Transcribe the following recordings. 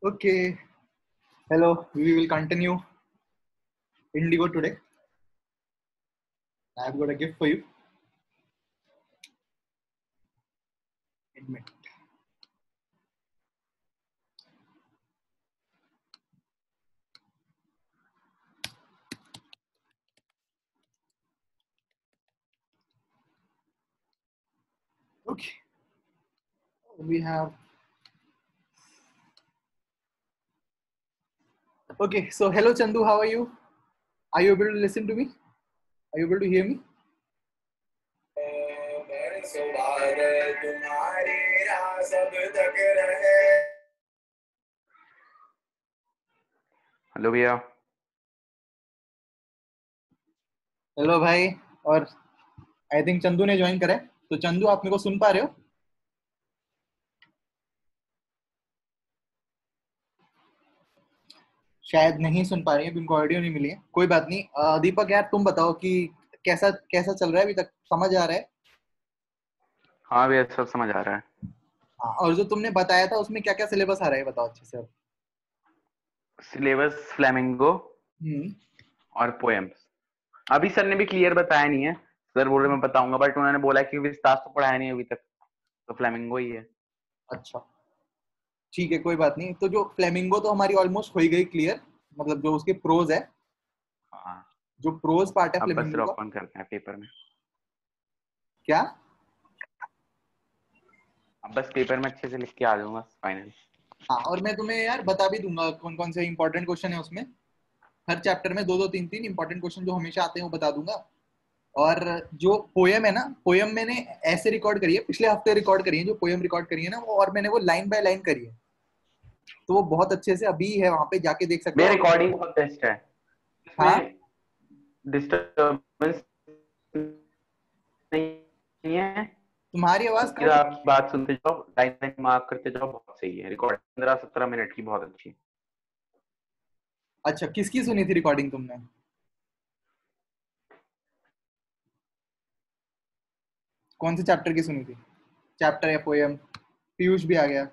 Okay, hello. We will continue Indigo today. I have got a gift for you. Admit. Okay, we have. Okay, so hello Chandu, how are you? Are you able to listen to me? Are you able to hear me? Hello भैया। Hello भाई। और I think Chandu ने join करा है। तो चंदू, आप मेरे को सुन पा रहे हो? शायद नहीं सुन पा रही है, उनको ऑडियो नहीं मिली है। कोई बात नहीं। दीपक यार, तुम बताओ कि कैसा कैसा चल रहा है अभी तक, समझ आ रहा है? हाँ भैया, सब समझ आ रहा है। हाँ, और जो तुमने बताया था उसमें क्या क्या सिलेबस आ रहा है, बताओ अच्छे से अब। सिलेबस फ्लेमिंगो हम्म। और पोएम्स। अभी सर ने भी क्लियर बताया नहीं है। सर बोल रहे मैं बताऊंगा, बट उन्होंने बोला कि विस्तार तो पढ़ाया नहीं अभी तक, तो फ्लेमिंगो ही है। अच्छा, ठीक है, कोई बात नहीं। तो जो फ्लेमिंगो तो हमारी ऑलमोस्ट हो ही गई क्लियर, मतलब जो उसके प्रोज है, हाँ, जो प्रोज पार्ट है अब बस फ्लेमिंगो रॉक का। ऑन करते हैं पेपर में। क्या? अब बस पेपर में अच्छे से लिख के आ जाऊंगा फाइनल। हाँ, और मैं तुम्हें यार बता भी दूंगा कौन कौन से इंपॉर्टेंट क्वेश्चन है उसमें। हर चैप्टर में दो दो तीन तीन इंपॉर्टेंट क्वेश्चन जो हमेशा आते हैं वो बता दूंगा। और जो पोयम है ना, पोयम मैंने ऐसे रिकॉर्ड करी है, पिछले हफ्ते रिकॉर्ड करी है, जो पोयम रिकॉर्ड करी है ना वो, और मैंने वो लाइन बाय लाइन करी है। तो वो बहुत अच्छे से अभी है, वहां पे जाके देख सकते मेरा हो। रिकॉर्डिंग बहुत बेस्ट है, हाँ, इसमें डिस्टर्बेंस नहीं है। तुम्हारी आवाज सीधा कट। आपकी बात सुनते जाओ, लाइन लाइन मार्क करते जाओ, बहुत सही है। रिकॉर्डिंग 15-17 मिनट की बहुत अच्छी है। अच्छा, किसकी सुनी थी रिकॉर्डिंग तुमने? कौन से चैप्टर की सुनी थी? चैप्टर या पोयम? पीयूष भी आ गया।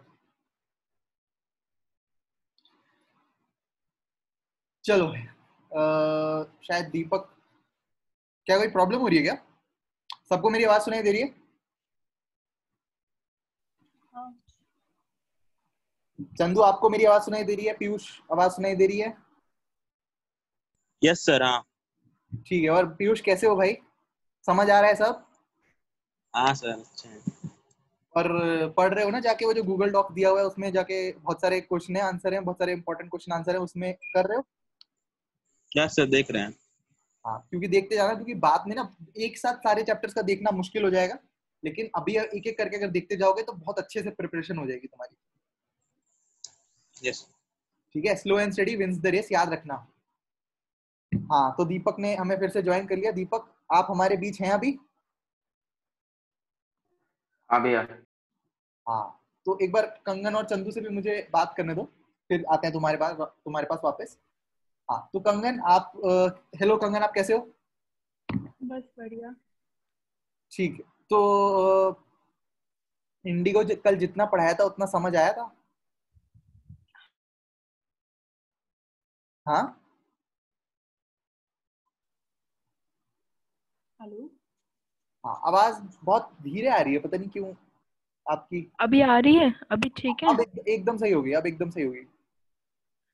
चलो, शायद दीपक, क्या कोई प्रॉब्लम हो रही है क्या? सबको मेरी आवाज सुनाई दे रही है? हाँ। चंदू, आपको मेरी आवाज सुनाई दे रही है? पीयूष, आवाज सुनाई दे रही है? Yes sir. हाँ ठीक है। और पीयूष, कैसे हो भाई? समझ आ रहा है सब? हाँ सर, अच्छा है। और पढ़ रहे हो ना जाके? वो जो गूगल डॉक दिया हुआ है उसमें जाके बहुत सारे क्वेश्चन है, आंसर है, बहुत सारे इंपॉर्टेंट क्वेश्चन आंसर है, उसमें कर रहे हो? यस सर, देख रहे हैं। हाँ, क्योंकि देखते जाना, क्योंकि बाद में ना एक साथ सारे चैप्टर्स का देखना मुश्किल हो जाएगा। लेकिन अभी एक एक करके अगर देखते जाओगे तो बहुत अच्छे से प्रिपरेशन हो जाएगी तुम्हारी। यस। ठीक है, slow and steady wins the race, याद रखना। हाँ, तो दीपक ने हमें फिर से ज्वाइन कर लिया। दीपक, आप हमारे बीच हैं अभी? हाँ भैया। हाँ, तो एक बार कंगन और चंदू से भी मुझे बात करने दो, फिर आते हैं तुम्हारे पास वापस। हाँ, तो कंगन आप, हेलो कंगन, आप कैसे हो? बस बढ़िया। ठीक है। तो इंडिगो कल जितना पढ़ाया था उतना समझ आया था? हाँ। हेलो। हाँ, आवाज बहुत धीरे आ रही है, पता नहीं क्यों आपकी। अभी आ रही है? अभी ठीक है? अब एकदम सही होगी, अब एकदम सही होगी।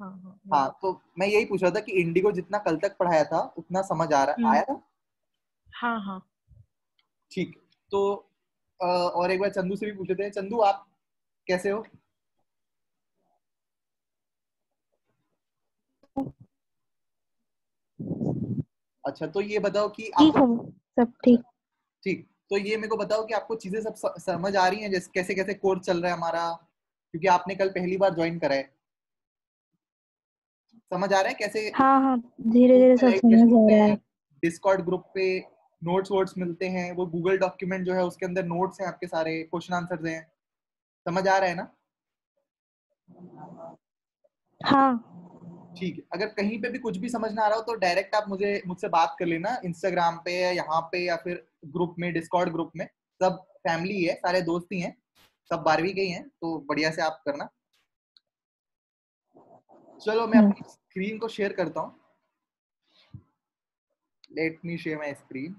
हाँ हाँ, हाँ, बोलो। तो मैं यही पूछ रहा था कि इंडिगो जितना कल तक पढ़ाया था उतना समझ आया था? हाँ हाँ। ठीक है। तो और एक बार चंदू से भी पूछ लेते हैं। चंदू, आप कैसे हो? अच्छा, तो ये बताओ कि ठीक आपको। हूँ, सब अच्छा, ठीक। ठीक। तो ये मेरे को बताओ कि आपको चीजें सब समझ आ रही हैं, जैसे कैसे कैसे कोर्स चल रहा है हमारा, क्योंकि आपने कल पहली बार ज्वाइन करा है। समझ आ रहा है कैसे हाँ हाँ, धीरे ग्रुप धीरे में सब लाइव समझ टेस्ट आ होते रहा हैं, है। डिस्कॉर्ड ग्रुप पे नोट्स वोट्स मिलते हैं, वो गूगल डॉक्यूमेंट जो है उसके अंदर नोट्स हैं, आपके सारे क्वेश्चन आंसर्स हैं। समझ आ रहा है ना? हाँ ठीक है। अगर कहीं पे भी कुछ भी समझ ना आ रहा हो तो डायरेक्ट आप मुझसे बात कर लेना, इंस्टाग्राम पे या यहाँ पे या फिर ग्रुप में, डिस्कॉर्ड ग्रुप में। सब फैमिली है, सारे दोस्त ही हैं, सब 12वीं के ही हैं, तो बढ़िया से आप करना। चलो मैं अपनी स्क्रीन को शेयर करता हूँ. Let me share my screen.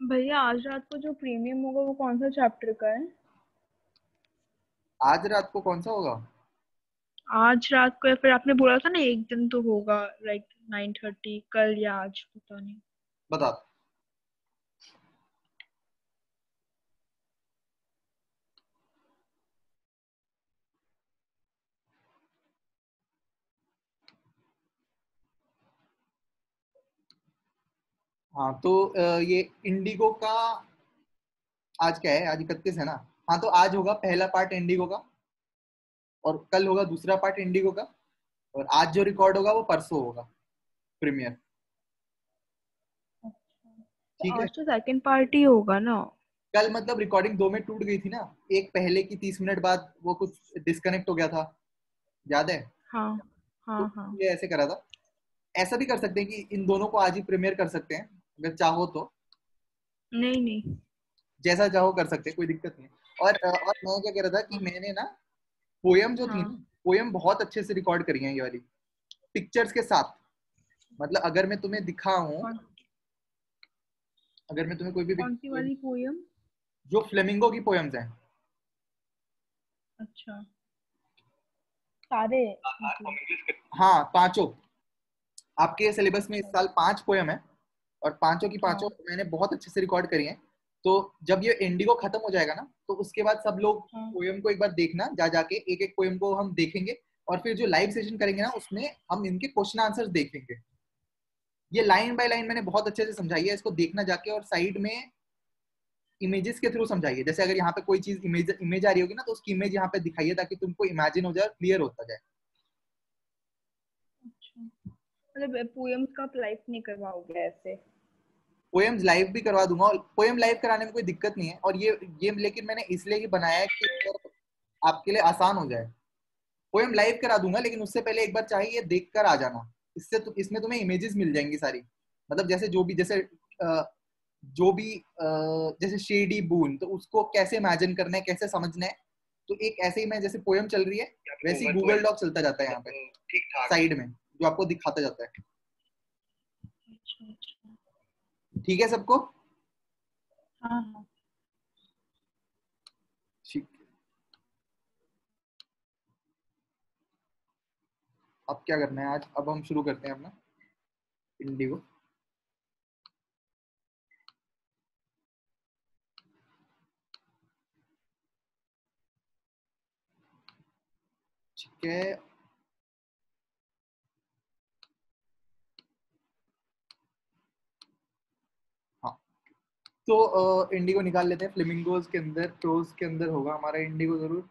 भैया आज रात को जो प्रीमियम होगा वो कौन सा चैप्टर का है? आज रात को कौन सा होगा? आज रात को, या फिर आपने बोला था ना एक दिन तो होगा, लाइक 9:30, कल या आज, पता नहीं. बता. हाँ तो ये इंडिगो का आज क्या है? आज 31 है ना. हाँ तो आज होगा पहला पार्ट इंडिगो का, और कल होगा दूसरा पार्ट इंडिगो का, और आज जो रिकॉर्ड होगा वो परसों होगा प्रीमियर. ठीक है. आज तो सेकंड पार्ट ही होगा ना. कल मतलब रिकॉर्डिंग 2 में टूट गई थी ना. एक पहले की 30 मिनट बाद वो कुछ डिस्कनेक्ट हो गया था, याद है? हाँ हाँ तो हाँ. ये ऐसे करा था. ऐसा भी कर सकते हैं कि इन दोनों को आज ही प्रीमियर कर सकते हैं अगर चाहो तो. नहीं नहीं. जैसा चाहो कर सकते हैं, कोई दिक्कत नहीं. और मैं क्या कह रहा था कि मैंने ना पोयम जो थी, हाँ. पोयम बहुत अच्छे से रिकॉर्ड करी है ये वाली, पिक्चर्स के साथ. मतलब अगर मैं तुम्हें दिखाऊं, कौन अगर मैं तुम्हें कोई भी कौन सी वाली पोयम? जो फ्लेमिंगो की पोयम्स हैं. अच्छा, सारे मतलब. हाँ, पांचों. आपके सिलेबस में इस साल 5 पोयम है, और पांचों की पांचों हाँ मैंने बहुत अच्छे से रिकॉर्ड करी हैं. तो जब ये इंडिगो खत्म हो जाएगा ना, तो उसके बाद सब लोग हाँ. पोयम को एक बार देखना, जा जाके एक एक पोयम को हम देखेंगे, और फिर जो लाइव सेशन करेंगे ना उसमें हम इनके क्वेश्चन आंसर्स देखेंगे. ये लाइन बाय लाइन मैंने बहुत अच्छे से समझाई है, इसको देखना जाके, और साइड में इमेजेस के थ्रू समझाइए. जैसे अगर यहाँ पे कोई चीज इमेज आ रही होगी ना, तो उसकी इमेज यहाँ पे दिखाइए ताकि तुमको इमेजिन हो जाए, क्लियर होता जाए. अच्छा, मतलब पोयम्स का आप लाइव नहीं करवाओगे ऐसे? पोएम्स लाइव भी करवा दूंगा, और पोएम लाइव कराने में कोई दिक्कत नहीं है. और ये लेकिन मैंने इसलिए ही बनाया है कि आपके लिए आसान हो जाए. पोएम लाइव करा दूंगा, लेकिन उससे पहले एक बार चाहिए देख कर आ जाना. इसमें तुम्हें इमेजेस मिल जाएंगी सारी. मतलब जैसे जो भी जैसे शेडी बून, तो उसको कैसे इमेजिन करना है, कैसे समझना है. तो एक ऐसे ही मैं, जैसे पोएम चल रही है वैसे ही गूगल डॉक चलता जाता है यहाँ पे ठीक ठाक साइड में, जो आपको दिखाता जाता है. अच्छा अच्छा. ठीक है सबको? हाँ हाँ. ठीक. अब क्या करना है आज? अब हम शुरू करते हैं अपना इंडिगो. ठीक है. हाँ तो इंडिगो निकाल लेते हैं. फ्लेमिंगोज के अंदर, प्रोज के अंदर होगा हमारा इंडिगो जरूर.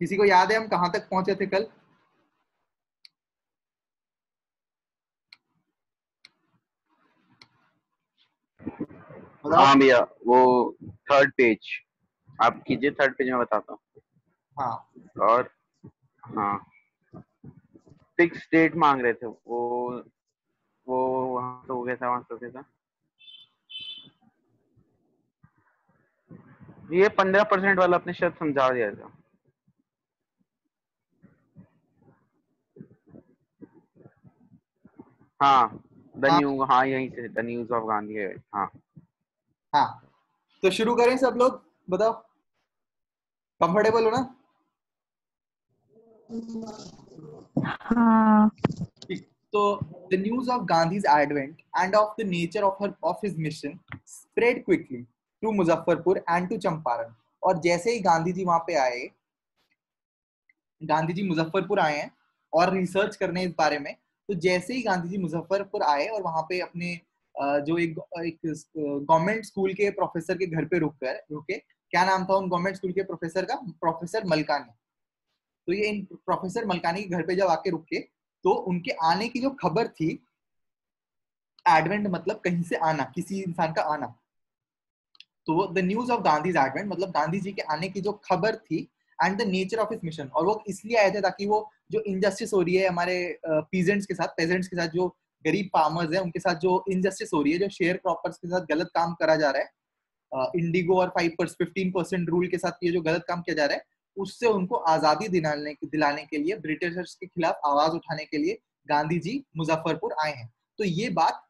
किसी को याद है हम कहाँ तक पहुंचे थे कल? बताओ. हाँ भैया, वो थर्ड पेज आप कीजिए, थर्ड पेज में बताता हूँ. हाँ और हाँ, फिक्स डेट मांग रहे थे वो वहाँ से हो गया था, वहाँ से हो गया था. ये 15% वाला आपने शायद समझा दिया था. हाँ, द हाँ न्यू, हाँ यहीं से, द न्यूज ऑफ गांधी है. हाँ हाँ. तो शुरू करें सब लोग? बताओ, कंफर्टेबल हो ना? हाँ. ठीक. तो the news of Gandhi's advent and of the nature of his mission spread quickly to Muzaffarpur and to Champaran. और जैसे ही गांधी जी वहां पे आए, गांधी जी मुजफ्फरपुर आए हैं और रिसर्च करने इस बारे में. तो जैसे ही गांधी जी मुजफ्फरपुर आए और वहां पे अपने जो एक गवर्नमेंट स्कूल के प्रोफेसर के घर पे रुके. क्या नाम था उन गवर्नमेंट स्कूल के प्रोफेसर का? प्रोफेसर मलकानी. तो ये इन प्रोफेसर मलकानी के घर पे जब आके रुके, तो उनके आने की जो खबर थी, एडवेंट मतलब कहीं से आना, किसी इंसान का आना. तो the news of Gandhi's advent मतलब गांधी जी के आने की जो खबर थी, and the nature of his mission. और वो इसलिए आए थे ताकि वो जो इनजस्टिस हो रही है हमारे पीजेंट्स के साथ, पेजेंट्स के साथ, जो गरीब फार्मर्स हैं उनके साथ जो इनजस्टिस हो रही है, जो शेयर क्रॉपर्स के साथ गलत काम करा जा रहा है, इंडिगो और 15% रूल के साथ ये जो गलत काम किया जा रहा है, उससे उनको आजादी दिलाने के लिए, ब्रिटिशर्स के खिलाफ आवाज उठाने के लिए गांधी जी मुजफ्फरपुर आए हैं। तो ये बात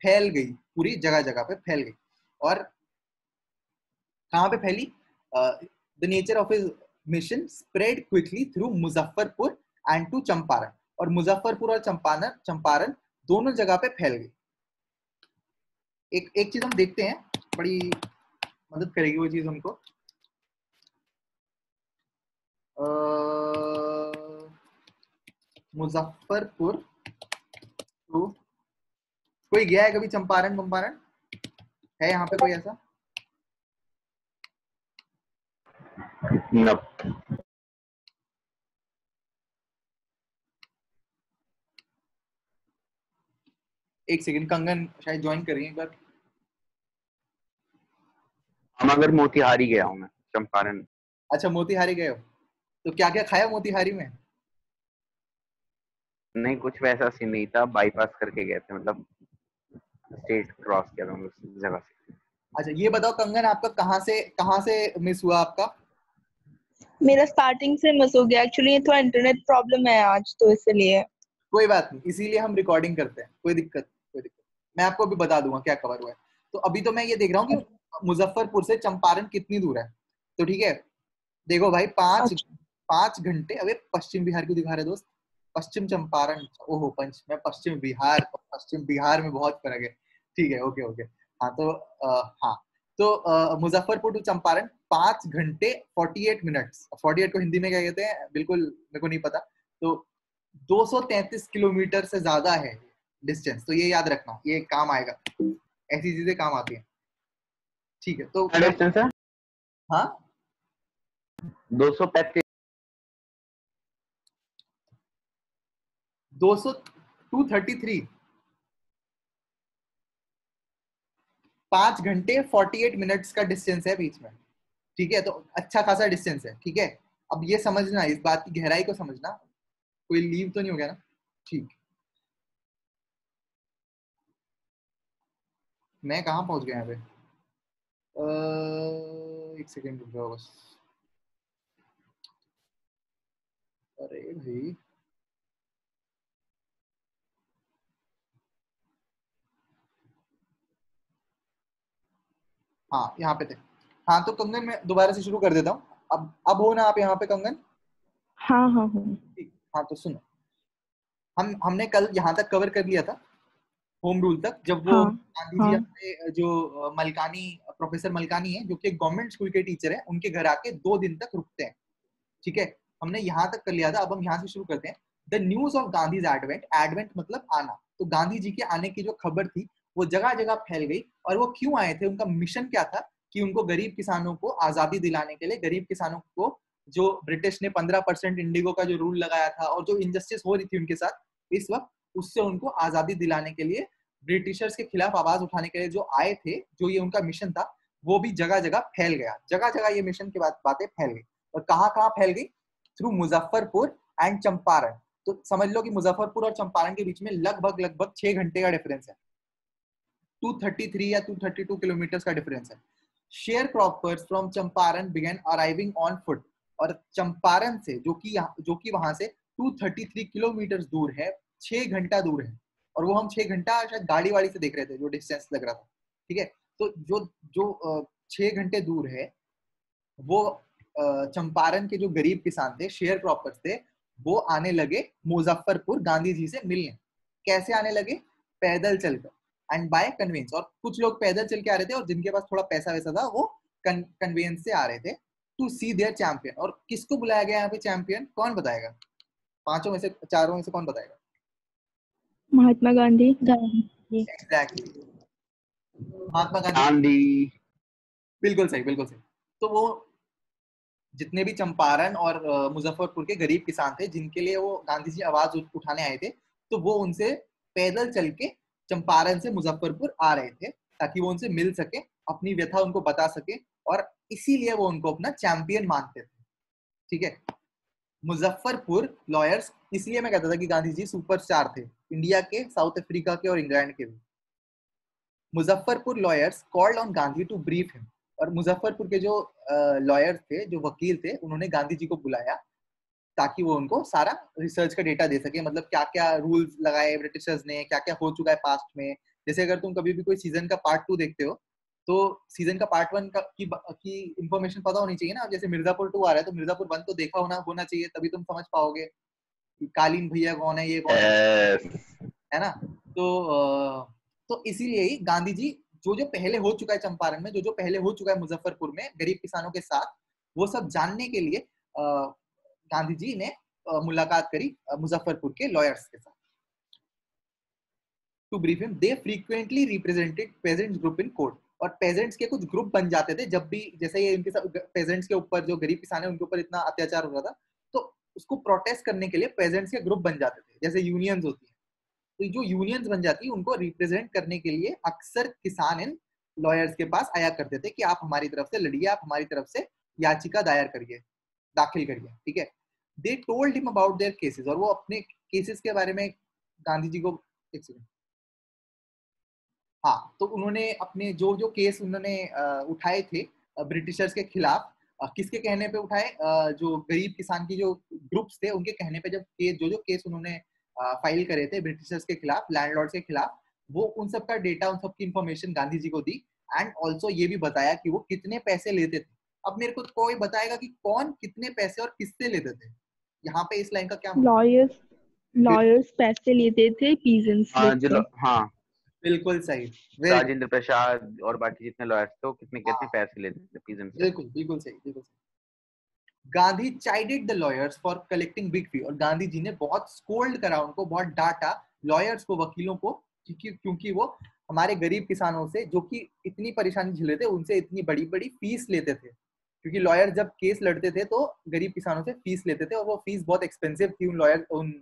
फैल गई, पूरी जगह जगह पे फैल गई। और कहाँ पे फैली? The nature of his mission spread quickly through Muzaffarpur and to Champaran. और मुजफ्फरपुर और चंपारण दोनों जगह पे फैल गई। एक चीज हम देखते हैं, बड़ी मदद करेगी वो चीज हमको। मुजफ्फरपुर टू, कोई गया है कभी चंपारण? है यहाँ पे कोई ऐसा? No. एक सेकंड, कंगन शायद ज्वाइन कर रही है एक बार। हम अगर मोतिहारी गया हूँ मैं, चंपारण। अच्छा, मोतिहारी गए हो, तो क्या क्या खाया मोतिहारी में? नहीं, कुछ वैसा सीन नहीं था, बाईपास करके गए थे, मतलब स्टेट क्रॉस किया था उस जगह से। अच्छा ये बताओ कंगन, आपका कहाँ से मिस हुआ आपका? मेरा स्टार्टिंग से मिस हो गया एक्चुअली, थोड़ा इंटरनेट प्रॉब्लम है आज तो इसलिए। कोई बात नहीं, इसीलिए हम रिकॉर्डिंग करते हैं, कोई दिक्कत। मैं आपको अभी बता दूंगा क्या कवर हुआ है। तो अभी तो मैं ये देख रहा हूँ कि मुजफ्फरपुर से चंपारण कितनी दूर है। तो ठीक है, देखो भाई, अच्छा। 5 घंटे। अबे पश्चिम बिहार क्यों दिखा रहे दोस्त? पश्चिम चंपारण, ओहो मैं पश्चिम बिहार और पश्चिम बिहार में बहुत फर्क है। ठीक है, ओके ओके। हाँ तो हाँ तो मुजफ्फरपुर टू चंपारण 5 घंटे 48 मिनट्स। 48 को हिंदी में क्या कहते हैं बिल्कुल मेरे को नहीं पता। तो 233 किलोमीटर से ज्यादा है डिस्टेंस। तो ये याद रखना, ये काम आएगा, ऐसी चीजें काम आती हैं। ठीक है, तो क्या डिस्टेंस है? हाँ 235। 233, 5 घंटे 48 मिनट्स का डिस्टेंस है बीच में। ठीक है, तो अच्छा खासा डिस्टेंस है। ठीक है, अब ये समझना, इस बात की गहराई को समझना, कोई लीव तो नहीं हो गया ना? ठीक, मैं कहाँ पहुंच गया यहाँ पे? एक सेकेंड रुक जाओ बस। अरे भाई, हाँ यहाँ पे थे। हाँ तो कंगन मैं दोबारा से शुरू कर देता हूँ। अब हो ना आप यहाँ पे कंगन? हाँ हाँ हाँ। ठीक, हाँ तो सुनो, हमने कल यहाँ तक कवर कर लिया था, होम रूल तक। जब वो हाँ गांधी जी हाँ। अपने जो मलकानी, प्रोफेसर मलकानी है जो कि एक गवर्नमेंट स्कूल के टीचर है, उनके घर आके 2 दिन तक रुकते हैं। ठीक है, हमने यहाँ तक कर लिया था। अब हम यहाँ से शुरू करते हैं। The news of Gandhi's advent, advent मतलब आना। तो गांधी जी के आने की जो खबर थी वो जगह जगह फैल गई। और वो क्यों आए थे, उनका मिशन क्या था कि उनको गरीब किसानों को आजादी दिलाने के लिए, गरीब किसानों को, जो ब्रिटिश ने 15% इंडिगो का जो रूल लगाया था और जो इनजस्टिस हो रही थी उनके साथ इस वक्त, उससे उनको आजादी दिलाने के लिए, ब्रिटिशर्स के खिलाफ आवाज उठाने के लिए जो आए थे, जो ये उनका मिशन था, वो भी जगह जगह फैल गया। जगह जगह ये मिशन की बातें फैल गई। और कहाँ कहाँ फैल गई? Through Muzaffarpur and Champaran. तो समझ लो कि मुजफ्फरपुर और चंपारण के बीच में लगभग 6 घंटे का डिफरेंस है। 233 या 232 किलोमीटर का डिफरेंस है। Share croppers from Champaran began arriving on foot. और चंपारण से, जो कि वहां से 233 किलोमीटर दूर है, 6 घंटा दूर है। और वो हम 6 घंटा शायद गाड़ी वाड़ी से देख रहे थे, जो डिस्टेंस लग रहा था। ठीक है, तो जो 6 घंटे दूर है, वो चंपारण के जो गरीब किसान थे, शेयर क्रॉपर्स थे, वो आने लगे मुजफ्फरपुर गांधी जी से मिलने। कैसे आने लगे? पैदल चलकर, एंड बाय कन्वेंस। और कुछ लोग पैदल चल के आ रहे थे और जिनके पास थोड़ा पैसा वैसा था वो कन्वेंस से आ रहे थे टू सी देयर चैंपियन। और किसको बुलाया गया यहाँ पे चैंपियन? कौन बताएगा? 5 में से 4 में से कौन बताएगा? महात्मा गांधी। एग्जैक्टली, महात्मा गांधी। गांधी। बिल्कुल सही, बिल्कुल सही। तो वो जितने भी चंपारण और मुजफ्फरपुर के गरीब किसान थे, जिनके लिए वो गांधी जी आवाज उठाने आए थे, तो वो उनसे पैदल चल के चंपारण से मुजफ्फरपुर आ रहे थे ताकि वो उनसे मिल सके, अपनी व्यथा उनको बता सके, और इसीलिए वो उनको अपना चैंपियन मानते थे। ठीक है, मुजफ्फरपुर लॉयर्स, इसलिए मैं कहता था कि गांधी जी सुपरस्टार थे, इंडिया के, साउथ अफ्रीका के और इंग्लैंड के भी। Muzaffarpur lawyers called on Gandhi to brief him. और मुजफ्फरपुर के जो लॉयर्स थे, जो वकील थे, उन्होंने गांधी जी को बुलाया ताकि वो उनको सारा रिसर्च का डेटा दे सके, मतलब क्या क्या रूल्स लगाए ब्रिटिशर्स ने, क्या क्या हो चुका है पास्ट में। जैसे अगर तुम कभी भी कोई सीजन का पार्ट 2 देखते हो तो सीजन का पार्ट 1 की इंफॉर्मेशन पता होनी चाहिए ना। जैसे मिर्जापुर 2 आ रहा है तो मिर्जापुर 1 तो देखा होना चाहिए, तभी तुम समझ पाओगे कि कालीन भैया कौन है, ये कौन है ना। तो इसीलिए ही गांधी जी जो जो पहले हो चुका है चंपारण में, जो जो पहले हो चुका है मुजफ्फरपुर में गरीब किसानों के साथ, वो सब जानने के लिए गांधी जी ने मुलाकात करी मुजफ्फरपुर के लॉयर्स के साथ। To brief him they frequently represented peasants group in court. और पेजेंट्स के कुछ ग्रुप बन जाते थे जब भी, जैसे ये इनके साथ पेजेंट्स के ऊपर, जो गरीब किसान है उनके ऊपर इतना अत्याचार हो रहा था, तो उसको प्रोटेस्ट करने के लिए पेजेंट्स के ग्रुप बन जाते थे, जैसे यूनियंस होती है। तो जो यूनियंस बन जाती है उनको रिप्रेजेंट करने के लिए अक्सर किसान इन लॉयर्स के पास आया करते थे कि आप हमारी तरफ से लड़िए, आप हमारी तरफ से याचिका दाखिल करिए, ठीक है। They told him about their cases. और वो अपने केसेस के बारे में गांधी जी को, एक सेकंड, हाँ, तो उन्होंने अपने जो जो केस उन्होंने उठाए थे ब्रिटिशर्स के खिलाफ, किसके कहने पे उठाए, जो गरीब किसान की जो ग्रुप्स थे उनके कहने पे, जब जो जो केस उन्होंने फाइल करे थे ब्रिटिशर्स के खिलाफ, लैंडलॉर्ड्स के खिलाफ, वो उन सब का डेटा, उन सब की इंफॉर्मेशन गांधी जी को दी। एंड ऑल्सो ये भी बताया कि वो कितने पैसे लेते थे। अब मेरे को कोई बताएगा कि कौन कितने पैसे और किससे लेते थे? यहाँ पे इस लाइन का क्या मतलब? लॉयर्स पैसे लेते थे पीजेंट्स से। हाँ, बिल्कुल सही, राजेंद्र प्रसाद और बाकी जितने लॉयर्स थे वो कितने कितने पैसे लेते थे पीजेंट्स से। बिल्कुल बिल्कुल सही, बिल्कुल सही। Gandhi chided the lawyers for collecting big fee. और गांधी जी ने बहुत स्कोल्ड करा उनको, बहुत डांटा लॉयर्स को, वकीलों को, क्योंकि वो हमारे गरीब किसानों से, जो कि इतनी परेशानी झेले थे, उनसे इतनी बड़ी बड़ी फीस लेते थे। क्योंकि लॉयर जब केस लड़ते थे तो गरीब किसानों से फीस लेते थे, और वो फीस बहुत एक्सपेंसिव थी उन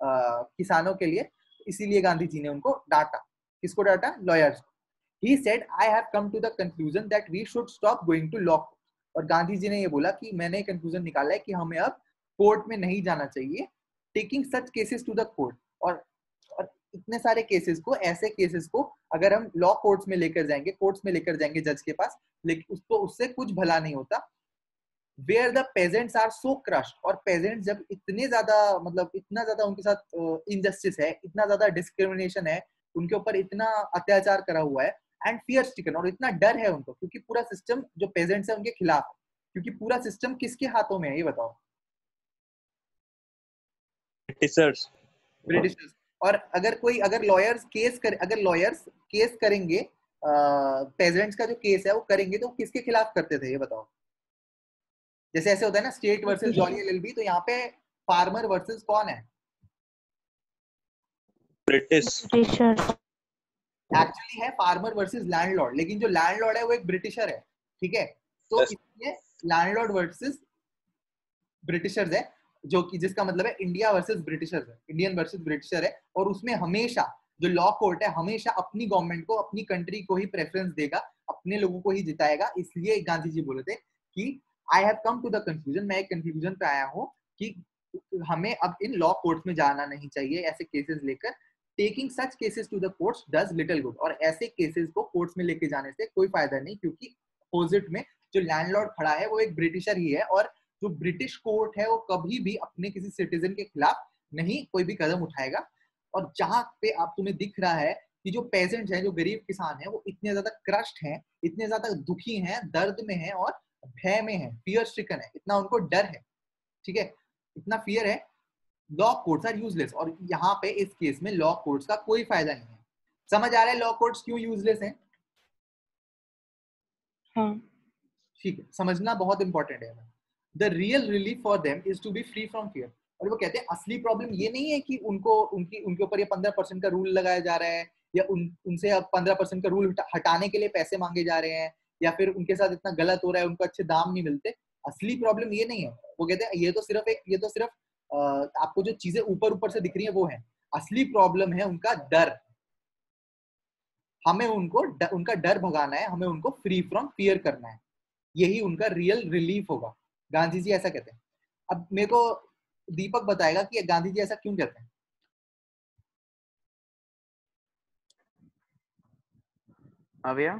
किसानों के लिए। इसीलिए गांधी जी ने उनको डांटा। किसको डांटा? लॉयर्स को। He said, I have come to the conclusion that we should stop going to law. और गांधी जी ने ये बोला कि मैंने कंक्लूजन निकाला है कि हमें अब कोर्ट में नहीं जाना चाहिए, taking such cases to the court. और इतने सारे केसेस को, ऐसे केसेस को अगर हम लॉ कोर्ट्स में लेकर जाएंगे, कोर्ट्स में लेकर जाएंगे जज के पास, लेकिन उससे कुछ भला नहीं होता। Where the peasants are so crushed. और पेजेंट्स जब इतने ज्यादा, मतलब इतना ज्यादा उनके साथ इनजस्टिस है, इतना ज्यादा डिस्क्रिमिनेशन है, उनके ऊपर इतना अत्याचार करा हुआ है, एंड फियर स्टिकन, और इतना डर है उनको, क्योंकि पूरा सिस्टम जो पेजेंट्स है उनके खिलाफ है। क्योंकि पूरा सिस्टम किसके हाथों में है, ये बताओ? ब्रिटिशर्स। और अगर लॉयर्स केस करेंगे, पेजेंट्स का जो केस है वो करेंगे, तो किसके खिलाफ करते थे, ये बताओ? जैसे ऐसे होता है ना, स्टेट वर्सेस जॉली एलएलबी, तो यहाँ पे फार्मर वर्सेस कौन है? ब्रिटिशर्स। एक्चुअली है फार्मर वर्सेस लैंडलॉर्ड, लेकिन जो लैंडलॉर्ड है वो एक ब्रिटिशर है, ठीक है। तो इसलिए लैंडलॉर्ड वर्सेस ब्रिटिशर्स है, जो कि जिसका मतलब है इंडिया वर्सेस ब्रिटिशर्स है, इंडियन वर्सेस ब्रिटिशर है। और उसमें हमेशा जो लॉ कोर्ट है हमेशा अपनी गवर्नमेंट को, अपनी कंट्री को ही प्रेफरेंस देगा, अपने लोगों को ही जिताएगा। इसलिए गांधी जी बोले थे कि I have come to the conclusion, मैं एक कंक्लूजन पे आया हूँ कि हमें अब इन लॉ कोर्ट्स में जाना नहीं चाहिए ऐसे केसेस लेकर। Taking such cases to the courts does little good. और ऐसे केसेस को कोर्ट्स में लेके जाने से कोई फायदा नहीं, क्योंकि अपोजिट में जो लैंडलॉर्ड खड़ा है वो एक ब्रिटिशर ही है, और जो ब्रिटिश कोर्ट है वो कभी भी अपने किसी सिटीजन के खिलाफ नहीं कोई भी कदम उठाएगा। और जहां पे आप तुम्हें दिख रहा है कि जो पेजेंट्स हैं, जो गरीब किसान हैं, वो इतने ज्यादा क्रश्ड हैं, इतने ज्यादा दुखी हैं, दर्द में हैं और भय में हैं, फियर स्ट्रिकन है, इतना उनको डर है, ठीक है, इतना फियर है। Law courts are useless. और यहाँ पे इस केस में लॉ कोर्ट्स का कोई फायदा नहीं है। समझ आ रहा है लॉ कोर्ट्स क्यों यूजलेस हैं? हाँ, ठीक है, समझना बहुत इंपॉर्टेंट है। The real relief for them is to be free from fear. और वो कहते हैं असली प्रॉब्लम ये नहीं है कि उनके ऊपर ये 15% का रूल लगाया जा रहा है, या उनसे अब 15% का रूल हटाने के लिए पैसे मांगे जा रहे हैं, या फिर उनके साथ इतना गलत हो रहा है, उनको अच्छे दाम नहीं मिलते। असली प्रॉब्लम ये नहीं है। वो कहते हैं ये तो सिर्फ आपको जो चीजें ऊपर ऊपर से दिख रही है वो है। असली प्रॉब्लम है उनका डर। हमें उनका डर भगाना है, हमें उनको फ्री फ्रॉम फियर करना है, यही उनका रियल रिलीफ होगा। गांधी जी ऐसा कहते हैं। अब मेरे को दीपक बताएगा कि गांधी जी ऐसा क्यों कहते हैं। हाँ भैया,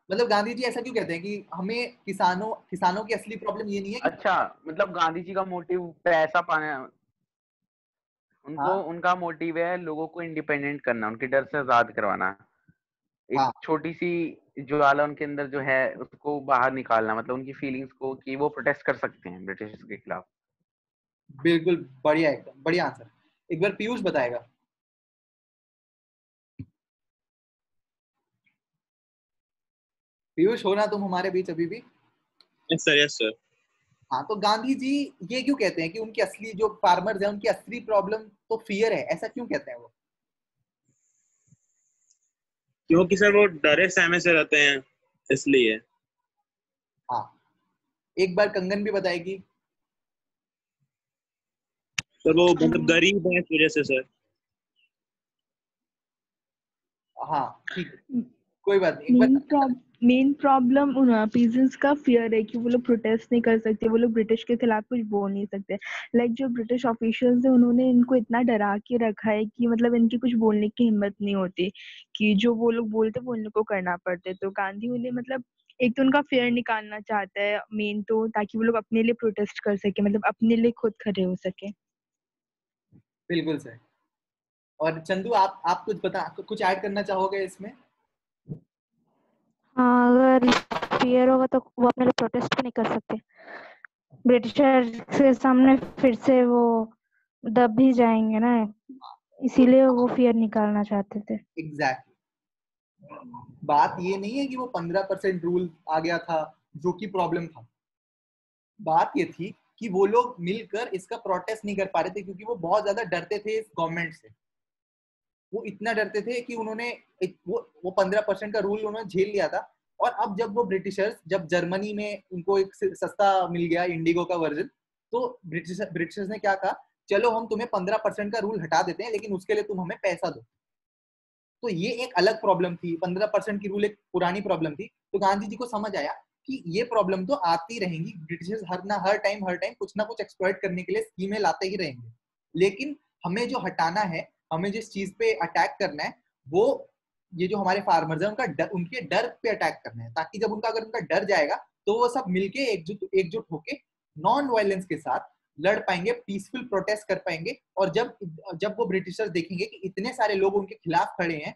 मतलब गांधी जी ऐसा क्यों कहते हैं कि हमें किसानों की असली प्रॉब्लम ये नहीं है कि अच्छा मतलब गांधी जी का मोटिव पैसा पाना, हाँ उनका मोटिव है लोगों को इंडिपेंडेंट करना, उनके डर से आजाद करवाना, एक हाँ छोटी सी ज्वाला उनके अंदर जो है उसको बाहर निकालना, मतलब उनकी फीलिंग्स को कि वो प्रोटेस्ट कर सकते हैं ब्रिटिश के खिलाफ। बिल्कुल बढ़िया, एकदम बढ़िया आंसर। एक बार पीयूष बताएगा। पीयूष, हो ना तुम हमारे बीच अभी भी? Yes sir, yes sir. हाँ, तो गांधी जी ये क्यों कहते हैं कि उनकी असली जो फार्मर्स है उनकी असली प्रॉब्लम तो फियर है, ऐसा क्यों कहते हैं वो? क्योंकि सर वो डरे सहमे से रहते हैं, इसलिए। हाँ, एक बार कंगन भी बताएगी। सर वो मतलब गरीब है इस वजह से सर। हाँ ठीक है, कोई बात नहीं, एक बार। मेन प्रॉब्लम पीजेंट्स का फियर है कि वो लोग प्रोटेस्ट नहीं कर सकते, वो लोग ब्रिटिश के खिलाफ कुछ बोल नहीं सकते। लाइक जो ब्रिटिश ऑफिशियल्स है उन्होंने इनको इतना डरा के रखा है कि मतलब इनकी कुछ बोलने की हिम्मत नहीं होती, कि जो वो लोग बोलते वो इनको करना पड़ते। तो गांधी उन्हें मतलब एक तो उनका फेयर निकालना चाहता है मेन, तो ताकि वो लोग अपने लिए प्रोटेस्ट कर सके, मतलब अपने लिए खुद खड़े हो सके। बिल्कुल सही। और चंदू, आप कुछ ऐड करना चाहोगे इसमें? हाँ, अगर फियर होगा तो वो अपने लिए प्रोटेस्ट भी नहीं कर सकते, ब्रिटिशर के सामने फिर से वो दब भी जाएंगे ना, तो इसीलिए वो फियर निकालना चाहते थे। एग्जैक्टली, बात ये नहीं है कि वो 15% रूल आ गया था जो कि प्रॉब्लम था। बात ये थी कि वो लोग मिलकर इसका प्रोटेस्ट नहीं कर पा रहे थे क्योंकि वो बहुत ज्यादा डरते थे इस गवर्नमेंट से। वो इतना डरते थे कि उन्होंने वो 15% का रूल उन्होंने झेल लिया था। और अब जब वो ब्रिटिशर्स, जब जर्मनी में उनको एक सस्ता मिल गया इंडिगो का वर्जन, तो ब्रिटिशर्स ने क्या कहा, चलो हम तुम्हें 15% का रूल हटा देते हैं लेकिन उसके लिए तुम हमें पैसा दो। तो ये एक अलग प्रॉब्लम थी, 15% की रूल एक पुरानी प्रॉब्लम थी। तो गांधी जी को समझ आया कि ये प्रॉब्लम तो आती रहेंगी, ब्रिटिशर्स हर टाइम कुछ ना कुछ एक्सप्लॉइट करने के लिए स्कीमें लाते ही रहेंगे, लेकिन हमें जो हटाना है, हमें जिस चीज पे अटैक करना है, वो ये जो हमारे फार्मर्स है उनके डर पे अटैक करना है, ताकि जब अगर उनका डर जाएगा तो वो सब मिलके एकजुट होके नॉन वायलेंस के साथ लड़ पाएंगे, पीसफुल प्रोटेस्ट कर पाएंगे। और जब जब वो ब्रिटिशर्स देखेंगे कि इतने सारे लोग उनके खिलाफ खड़े हैं,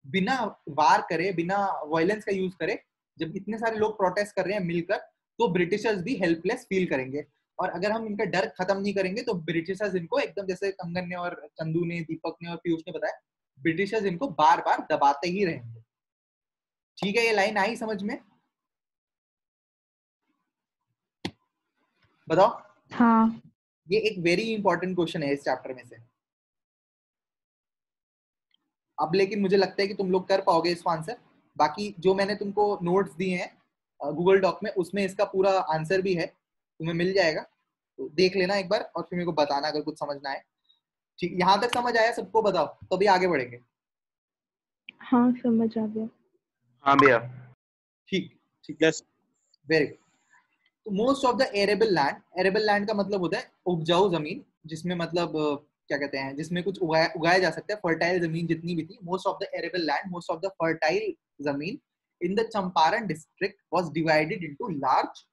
बिना वार करे, बिना वायलेंस का यूज करे, जब इतने सारे लोग प्रोटेस्ट कर रहे हैं मिलकर, तो ब्रिटिशर्स भी हेल्पलेस फील करेंगे। और अगर हम इनका डर खत्म नहीं करेंगे तो ब्रिटिशर्स इनको एकदम, जैसे कंगन ने और चंदू ने, दीपक ने और पीयूष ने बताया, ब्रिटिशर्स इनको बार बार दबाते ही रहेंगे। ठीक है, ये लाइन आई समझ में? बताओ। हाँ। ये एक वेरी इंपॉर्टेंट क्वेश्चन है इस चैप्टर में से। अब लेकिन मुझे लगता है कि तुम लोग कर पाओगे इसका आंसर। बाकी जो मैंने तुमको नोट्स दिए हैं गूगल डॉक में, उसमें इसका पूरा आंसर भी है, तुम्हें मिल जाएगा, तो देख लेना एक बार और फिर मेरे को बताना अगर कुछ समझ ना आए। ठीक, यहाँ तक समझ आया सबको? बताओ, तभी आगे बढ़ेंगे। हाँ समझ आ गया। हाँ भैया। ठीक ठीक, यस। Very good. तो most of the arable land का मतलब होता है उपजाऊ जमीन, जिसमें मतलब क्या कहते हैं, जिसमें कुछ उगाया जा सकता है, फर्टाइल जमीन जितनी भी थी। Most of the arable land, most of the fertile जमीन in the Champaran district was divided into large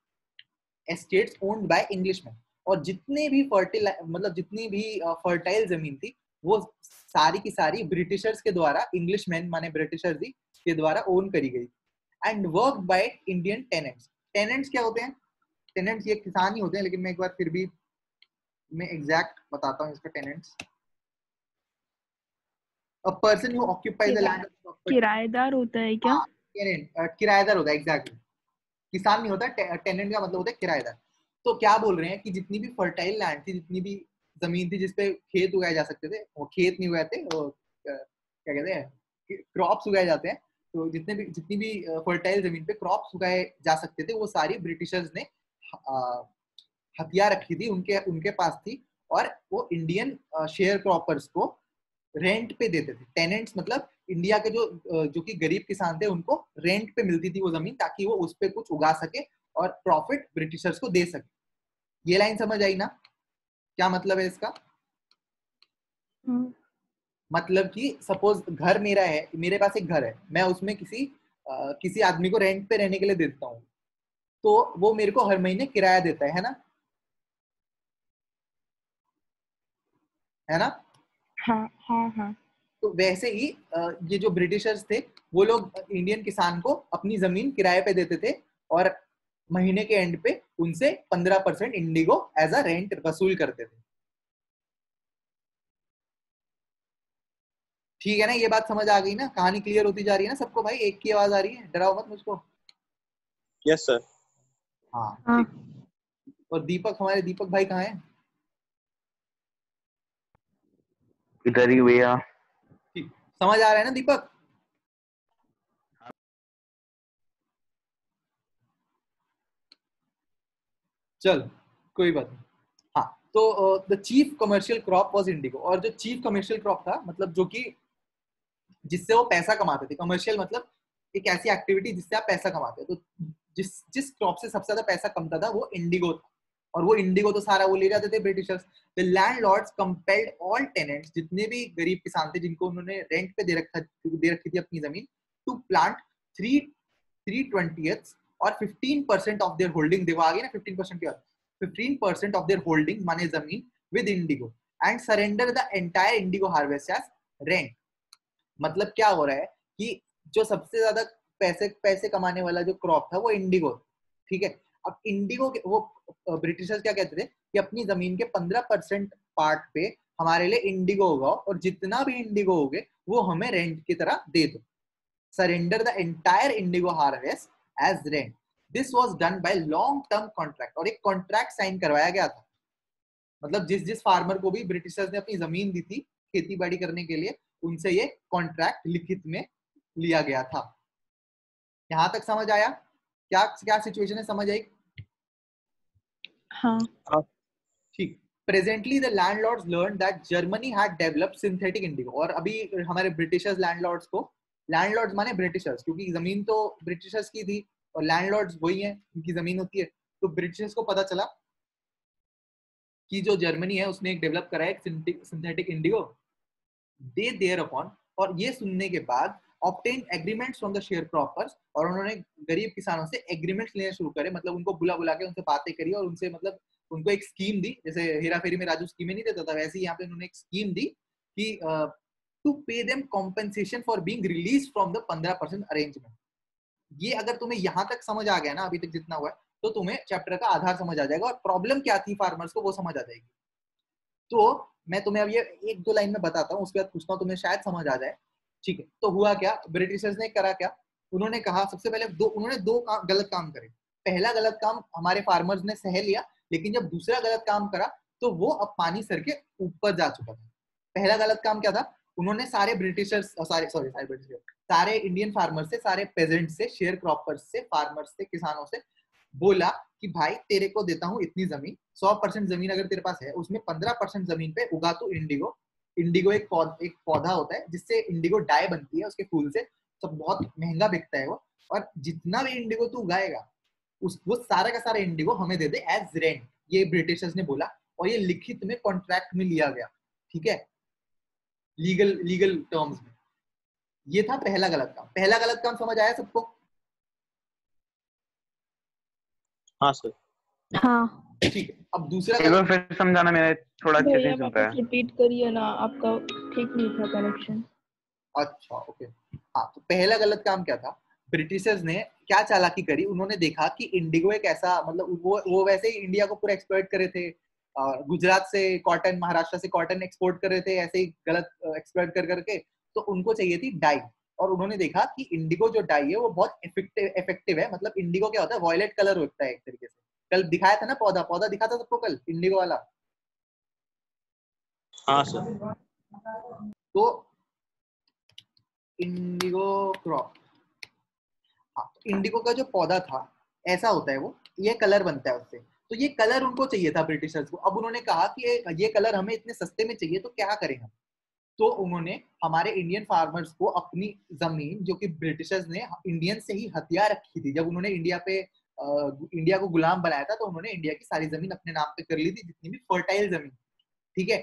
estates owned by Englishman. और जितने भी फर्टाइल जमीन थी, वो सारी की सारी ब्रिटिशर्स के द्वारा, इंग्लिशमैन माने ब्रिटिशर्स ही के द्वारा ओन करी गई, and work by Indian tenants. Tenants क्या होते हैं? टेनेंट्स ये किसान ही होते हैं, लेकिन मैं एक बार फिर भी मैं एग्जैक्ट बताता हूँ इसका। Tenants, a person who occupies the land of property. किराएदार होता है क्या? किराएदार होता है, एग्जैक्टली। किसान नहीं होता, टेनेंट का मतलब होता है किराएदार। तो क्या बोल रहे हैं कि जितनी भी फर्टाइल लैंड थी, जितनी भी जमीन थी जिसपे खेत उगाए जा सकते थे, वो खेत नहीं उगाते, वो क्या कहते हैं, क्रॉप्स उगाए जाते हैं। तो जितनी भी फर्टाइल जमीन पे क्रॉप्स उगाए जा सकते थे, वो सारी ब्रिटिशर्स ने हथियार रखी थी, उनके उनके पास थी। और वो इंडियन शेयर क्रॉपर्स को रेंट पे देते थे। टेनेंट्स मतलब इंडिया के जो कि गरीब किसान थे, उनको रेंट पे मिलती थी वो जमीन, ताकि वो उस पे कुछ उगा सके और प्रॉफिट ब्रिटिशर्स को दे सके। ये लाइन समझ आई ना? क्या मतलब है इसका? मतलब कि सपोज घर मेरा है, मेरे पास एक घर है, मैं उसमें किसी आदमी को रेंट पे रहने के लिए देता हूँ, तो वो मेरे को हर महीने किराया देता है ना, है ना? हाँ हाँ हाँ। तो वैसे ही ये जो ब्रिटिशर्स थे वो लोग इंडियन किसान को अपनी जमीन किराए पे देते थे और महीने के एंड पे उनसे 15% इंडिगो एज अ रेंट वसूल करते थे। ठीक है ना, ये बात समझ आ गई ना, कहानी क्लियर होती जा रही है ना सबको? भाई एक की आवाज आ रही है, डराओ मत मुझको। Yes sir. हाँ हाँ ठीक। और दीपक, हमारे दीपक भाई कहाँ है? इधर ही भैया। ठीक, समझ आ रहा है ना दीपक? चल कोई बात नहीं। हाँ, तो the chief commercial crop was Indigo, और जो चीफ कमर्शियल क्रॉप था, मतलब जो कि जिससे वो पैसा कमाते थे, कमर्शियल मतलब एक ऐसी एक्टिविटी जिससे आप पैसा कमाते हो, तो जिस जिस क्रॉप से सबसे ज्यादा पैसा कमता था वो इंडिगो था, और वो इंडिगो तो सारा वो ले जाते थे Britishers. The landlords compelled all tenants, जितने भी गरीब किसान थे जिनको उन्होंने रेंट पे दे रखी थी अपनी जमीन, टू प्लांट 3/20 और 15% ऑफ देयर होल्डिंग, देखो आगे ना 15% के बाद 15% ऑफ देयर होल्डिंग माने जमीन with indigo, and surrender the entire indigo harvest as rent. मतलब क्या हो रहा है कि जो सबसे ज्यादा पैसे कमाने वाला जो क्रॉप था वो इंडिगो, ठीक है? अब इंडिगो के वो ब्रिटिशर्स क्या कहते थे कि अपनी जमीन के 15% पार्ट पे हमारे लिए इंडिगो होगा, और जितना भी इंडिगो होगे वो हमें रेंट की तरह दे दो। Surrender the entire indigo harvest as rent. This was done by long term contract, और एक कॉन्ट्रैक्ट साइन करवाया गया था। मतलब जिस जिस फार्मर को भी ब्रिटिशर्स ने अपनी जमीन दी थी खेती बाड़ी करने के लिए, उनसे ये कॉन्ट्रैक्ट लिखित में लिया गया था। यहां तक समझ आया? क्या क्या सिचुएशन है, समझ आई? हाँ। ठीक। Presently the landlords learn that Germany had developed synthetic Indigo, और अभी हमारे ब्रिटिशर्स लैंडलॉर्ड्स को, लैंडलॉर्ड्स माने ब्रिटिशर्स, क्योंकि जमीन तो ब्रिटिशर्स की थी और लैंडलॉर्ड्स वही हैं उनकी जमीन होती है, तो ब्रिटिशर्स को पता चला कि जो जर्मनी है उसने एक डेवलप करा है synthetic indigo. They thereupon, और ये सुनने के बाद obtain agreements from the share croppers, और उन्होंने गरीब किसानों से एग्रीमेंट्स लेने शुरू करे, मतलब उनको बुला बुला के उनसे बातें करी और उनसे मतलब उनको एक स्कीम दी, जैसे हेरा फेरी में राजू स्कीमें नहीं देता था, वैसे ही यहाँ पे उन्होंने एक स्कीम दी कि to pay them compensation for being release from the 15% arrangement. ये अगर तुम्हें यहाँ तक समझ आ गया ना अभी तक जितना हुआ है, तो तुम्हें चैप्टर का आधार समझ आ जाएगा, और प्रॉब्लम क्या थी फार्मर्स को वो समझ आ जाएगी। तो मैं तुम्हें अब ये एक दो लाइन में बताता हूँ, उसके बाद पूछता हूँ, तुम्हें शायद समझ आ जाए। ठीक है, तो हुआ क्या, ब्रिटिशर्स ने करा क्या, उन्होंने कहा सबसे पहले उन्होंने दो गलत काम करे। पहला गलत काम हमारे फार्मर्स ने सह लिया, लेकिन जब दूसरा गलत काम करा तो वो अब पानी सर के ऊपर जा चुका था। पहला गलत काम क्या था, उन्होंने सारे ब्रिटिशर्स सारे इंडियन फार्मर्स से, सारे पेजेंट से, शेयर क्रॉपर्स से, फार्मर्स से, किसानों से बोला कि भाई तेरे को देता हूँ इतनी जमीन, 100% जमीन अगर तेरे पास है, उसमें 15% जमीन पे उगा तू इंडिगो। इंडिगो एक पौधा होता है जिससे इंडिगो डाई बनती है, उसके फूल से, सब बहुत महंगा बिकता है वो, और जितना भी इंडिगो तू उगाएगा वो सारा का सारा इंडिगो हमें दे दे एज रेंट। ये ब्रिटिशर्स ने बोला, और ये लिखित में कॉन्ट्रैक्ट में लिया गया, ठीक है, लीगल टर्म्स में। ये था पहला गलत काम। पहला गलत काम समझ आया सबको? हाँ सर। हाँ ठीक है, अब दूसरा एक बार फिर समझाना, मेरा थोड़ा अच्छे से भैया नहीं सुनता वापस है। रिपीट करिए ना, आपका ठीक नहीं था कनेक्शन। अच्छा ओके। हाँ, तो पहला गलत काम क्या था, ब्रिटिशर्स ने क्या चालाकी करी, उन्होंने देखा कि इंडिगो एक ऐसा, मतलब वो वैसे ही इंडिया को पूरा एक्सप्लॉइट करे थे, गुजरात से कॉटन, महाराष्ट्र से कॉटन एक्सपोर्ट कर रहे थे, ऐसे ही गलत एक्सप्लॉइट कर करके, तो उनको चाहिए थी डाई, और उन्होंने देखा कि इंडिगो जो डाई है वो बहुत इफेक्टिव है। मतलब इंडिगो क्या होता है, वॉयलेट कलर होता है एक तरीके से, कल दिखाया था ना पौधा दिखा था सबको कल, इंडिगो वाला। हाँ सर। तो इंडिगो क्रॉप, हाँ, इंडिगो का जो पौधा था ऐसा होता है वो, ये कलर बनता है उससे, तो ये कलर उनको चाहिए था ब्रिटिशर्स को। अब उन्होंने कहा कि ये कलर हमें इतने सस्ते में चाहिए, तो क्या करें हम? तो उन्होंने हमारे इंडियन फार्मर्स को अपनी जमीन, जो कि ब्रिटिशर्स ने इंडियन से ही हथिया रखी थी, जब उन्होंने इंडिया को गुलाम बनाया था, तो उन्होंने इंडिया की सारी जमीन अपने नाम पे कर ली थी, जितनी भी फर्टाइल जमीन, ठीक है।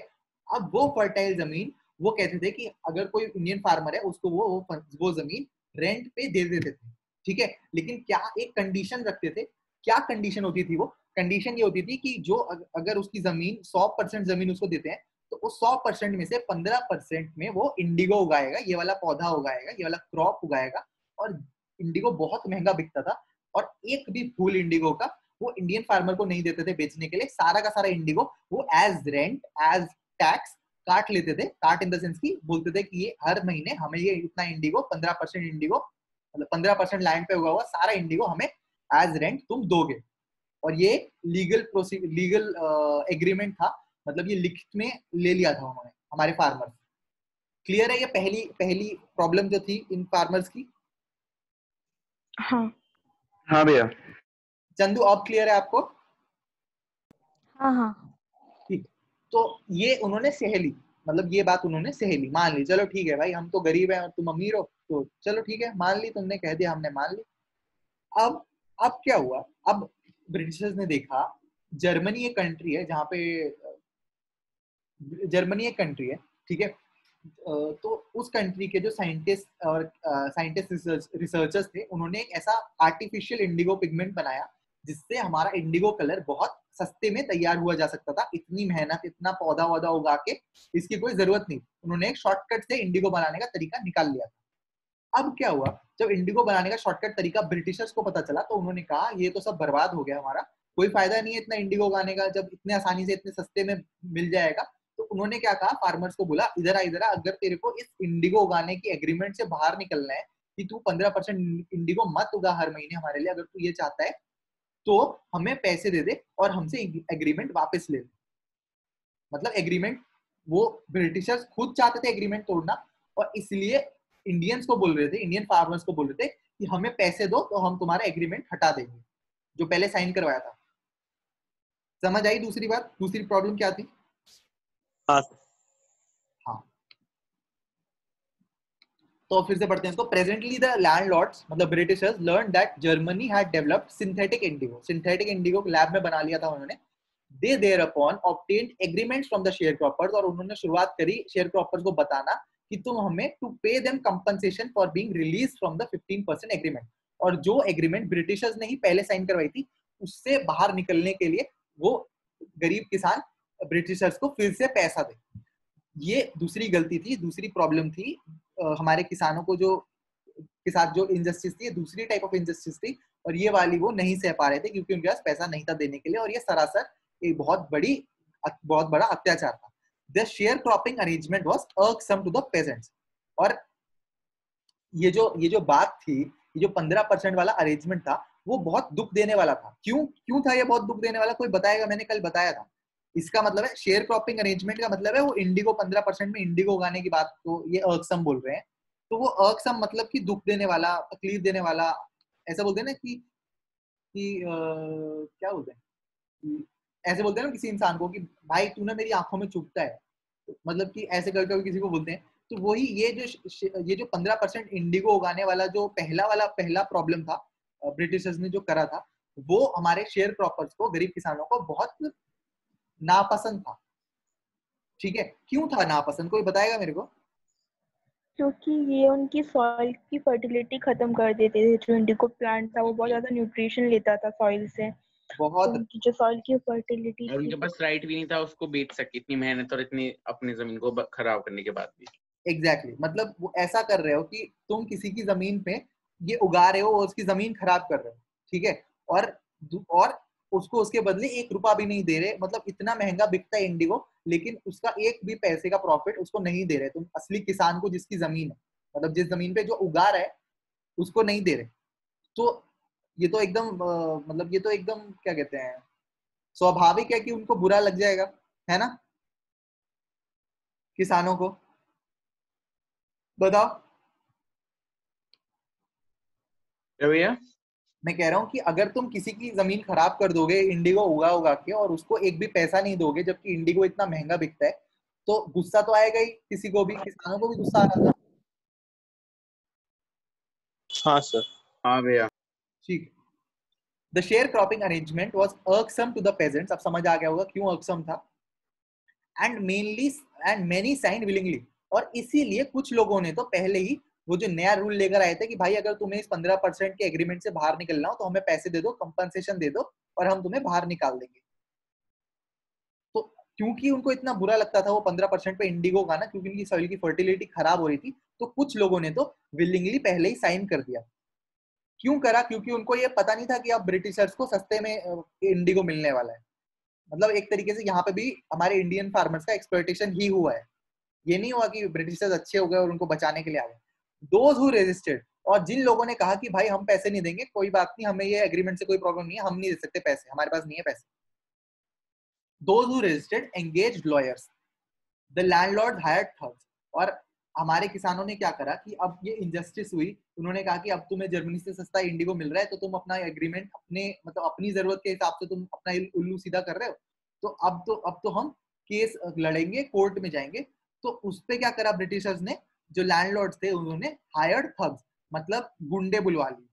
अब वो फर्टाइल जमीन वो कहते थे कि अगर कोई इंडियन फार्मर है उसको वो जमीन रेंट पे दे देते थे, ठीक है। लेकिन क्या एक कंडीशन रखते थे, क्या कंडीशन होती थी? वो कंडीशन ये होती थी कि जो अगर उसकी जमीन 100% जमीन उसको देते हैं तो उस 100% में से 15% में वो इंडिगो उगाएगा, ये वाला पौधा उगाएगा, ये वाला क्रॉप उगाएगा। और इंडिगो बहुत महंगा बिकता था और एक भी फूल इंडिगो का वो इंडियन फार्मर को नहीं देते थे बेचने के लिए। सारा का सारा इंडिगो वो एज रेंट, एज टैक्स काट लेते थे। काट इन द सेंस की बोलते थे कि ये हर महीने हमें ये इतना इंडिगो 15% इंडिगो, मतलब 15% लैंड पे उगा हुआ सारा इंडिगो हमें एज रेंट तुम दोगे। और ये लीगल एग्रीमेंट था, मतलब ये लिखित में ले लिया था उन्होंने हमारे फार्मर्स। क्लियर है? ये पहली प्रॉब्लम जो थी इन फार्मर्स की। हाँ हाँ भैया। चंदू अब क्लियर है आपको? हाँ हाँ ठीक। तो ये उन्होंने सहेली, मतलब ये बात उन्होंने सहेली, मान ली, चलो ठीक है भाई हम तो गरीब हैं और तुम अमीर हो, तो चलो ठीक है मान ली, तुमने कह दिया हमने मान ली। अब क्या हुआ? अब ब्रिटिशर्स ने देखा जर्मनी एक कंट्री है जहाँ पे, जर्मनी एक कंट्री है, ठीक है। तो उस कंट्री के जो साइंटिस्ट और रिसर्चर्स थे उन्होंने एक ऐसा आर्टिफिशियल इंडिगो पिगमेंट बनाया जिससे हमारा इंडिगो कलर बहुत सस्ते में तैयार हुआ जा सकता था। इतनी मेहनत, इतना पौधा वौधा उगा के इसकी कोई जरूरत नहीं, उन्होंने एक शॉर्टकट से इंडिगो बनाने का तरीका निकाल लिया था। अब क्या हुआ, जब इंडिगो बनाने का शॉर्टकट तरीका ब्रिटिशर्स को पता चला तो उन्होंने कहा ये तो सब बर्बाद हो गया, हमारा कोई फायदा नहीं है इतना इंडिगो उगाने का जब इतने आसानी से इतने सस्ते में मिल जाएगा। तो उन्होंने क्या कहा, फार्मर्स को बोला इधर आ, अगर तेरे को इस इंडिगो उगाने की एग्रीमेंट से बाहर निकलना है कि तू 15% इंडिगो मत उगा हर महीने हमारे लिए, अगर तू ये चाहता है तो हमें पैसे दे दे और हमसे एग्रीमेंट वापस ले ले। मतलब एग्रीमेंट वो ब्रिटिशर्स खुद चाहते थे एग्रीमेंट तोड़ना, और इसलिए इंडियंस को बोल रहे थे, इंडियन फार्मर्स को बोल रहे थे कि हमें पैसे दो तो हम तुम्हारा एग्रीमेंट हटा देंगे जो पहले साइन करवाया था। समझ आई दूसरी बात? दूसरी प्रॉब्लम क्या थी? हाँ हाँ, तो फिर से पढ़ते हैं इसको। प्रेजेंटली द लैंडलॉर्ड्स मतलब Britishers learn that Germany had developed synthetic Indigo. Synthetic Indigo lab में बना लिया था उन्होंने। दे देयरअपॉन ऑब्टेन्ड एग्रीमेंट्स फ्रॉम द शेयरक्रॉपर्स, और उन्होंने शुरुआत करी शेयरक्रॉपर्स को बताना कि तुम हमें to pay them compensation for being release from the 15% agreement. और जो एग्रीमेंट ब्रिटिशर्स ने ही पहले साइन करवाई थी उससे बाहर निकलने के लिए वो गरीब किसान ब्रिटिशर्स को फिर से पैसा दे। ये दूसरी गलती थी, दूसरी प्रॉब्लम थी हमारे किसानों को जो के साथ जो इनजस्टिस थी, दूसरी टाइप ऑफ इनजस्टिस थी, और ये वाली वो नहीं सह पा रहे थे क्योंकि उनके पास पैसा नहीं था देने के लिए, और ये सरासर एक बहुत बड़ा अत्याचार था। The share cropping arrangement was irksome to the peasants. और ये जो बात थी, ये जो 15% वाला अरेंजमेंट था वो बहुत दुख देने वाला था। क्यों था ये बहुत दुख देने वाला? कोई बताएगा? मैंने कल बताया था। इसका मतलब है शेयर क्रॉपिंग अरेंजमेंट का मतलब है वो इंडिगो 15% में इंडिगो उगाने की बात को ये irksome बोल रहे हैं। तो वो irksome मतलब कि दुख देने वाला, तकलीफ देने वाला, ऐसा बोलते हैं ना कि क्या बोलते हैं, ऐसे बोलते हैं ना किसी इंसान को कि भाई तू ना मेरी आंखों में चुभता है, मतलब कि ऐसे करके किसी को बोलते हैं। तो वही ये जो 15% इंडिगो उगाने वाला जो पहला प्रॉब्लम था ब्रिटिशर्स ने जो करा था, वो हमारे शेयर क्रॉपर्स को, गरीब किसानों को बहुत नापसंद था। ठीक है, क्यों था नापसंद? कोई बताएगा मेरे को? क्योंकि ये उनकी सॉइल की फर्टिलिटी खत्म कर देते थे। जो इंडिगो प्लांट था वो बहुत ज्यादा न्यूट्रिशन लेता था सॉइल से, तो बहुत उनकी जो सॉइल की फर्टिलिटी और थी उनके पास राइट भी नहीं था उसको बेच सके, इतनी मेहनत और इतनी अपनी जमीन को खराब करने के बाद भी। एग्जैक्टली मतलब वो ऐसा कर रहे हो कि तुम किसी की जमीन पे ये उगा रहे हो और उसकी जमीन खराब कर रहे हो, ठीक है, और उसको उसके बदले 1 रुपया भी नहीं दे रहे। मतलब इतना महंगा बिकता है इंडिगो, लेकिन उसका एक भी पैसे का प्रॉफिट उसको नहीं दे रहे तुम असली किसान को, जिसकी जमीन है, मतलब जिस जमीन पे जो उगा रहा है उसको नहीं दे रहे। तो ये तो एकदम मतलब ये तो एकदम क्या कहते हैं, स्वाभाविक है कि उनको बुरा लग जाएगा, है ना, किसानों को। बताओ। क्या भैया? मैं कह रहा हूँ कि अगर तुम किसी की जमीन खराब कर दोगे इंडिगो उगा के और उसको एक भी पैसा नहीं दोगे, जबकि इंडिगो इतना महंगा बिकता है, तो गुस्सा तो आएगा ही, किसी को भी, किसानों को भी गुस्सा आ रहा था। हाँ सर। हाँ भैया। ठीक। The share cropping arrangement was irksome to the peasants. अब समझ आ गया होगा क्यों irksome था। एंड मेनी साइन विलिंगली, और इसीलिए कुछ लोगों ने तो पहले ही वो जो नया रूल लेकर आए थे कि भाई अगर तुम्हें इस 15% के एग्रीमेंट से बाहर निकलना हो तो हमें पैसे दे दो, कंपनसेशन दे दो और हम तुम्हें बाहर निकाल देंगे। तो क्योंकि उनको इतना बुरा लगता था वो 15% पे इंडिगो का ना, क्योंकि उनकी सॉइल की फर्टिलिटी खराब हो रही थी, तो कुछ लोगों ने तो विलिंगली पहले ही साइन कर दिया। क्यों करा? क्योंकि उनको ये पता नहीं था कि अब ब्रिटिशर्स को सस्ते में इंडिगो मिलने वाला है। मतलब एक तरीके से यहाँ पे भी हमारे इंडियन फार्मर्स का एक्सप्लॉयटेशन ही हुआ है। ये नहीं हुआ कि ब्रिटिशर्स अच्छे हो गए और उनको बचाने के लिए आ गए। दोज हु रेजिस्टेड, और जिन लोगों ने कहा कि भाई हम पैसे नहीं देंगे, कोई बात नहीं, हमें ये एग्रीमेंट से कोई प्रॉब्लम नहीं है, हम नहीं दे सकते पैसे, हमारे पास नहीं है पैसे। Those who resisted engaged lawyers, the landlord hired thugs. और हमारे किसानों ने क्या करा कि अब ये इनजस्टिस हुई, उन्होंने कहा कि अब तुम्हें जर्मनी से सस्ता इंडिगो मिल रहा है तो तुम अपना एग्रीमेंट अपने मतलब अपनी जरूरत के हिसाब से तुम अपना उल्लू सीधा कर रहे हो, तो अब तो हम केस लड़ेंगे, कोर्ट में जाएंगे। तो उस पे क्या करा ब्रिटिशर्स ने, जो लैंडलॉर्ड्स थे उन्होंने हायर्ड थग्स मतलब गुंडे बुलवा लिए।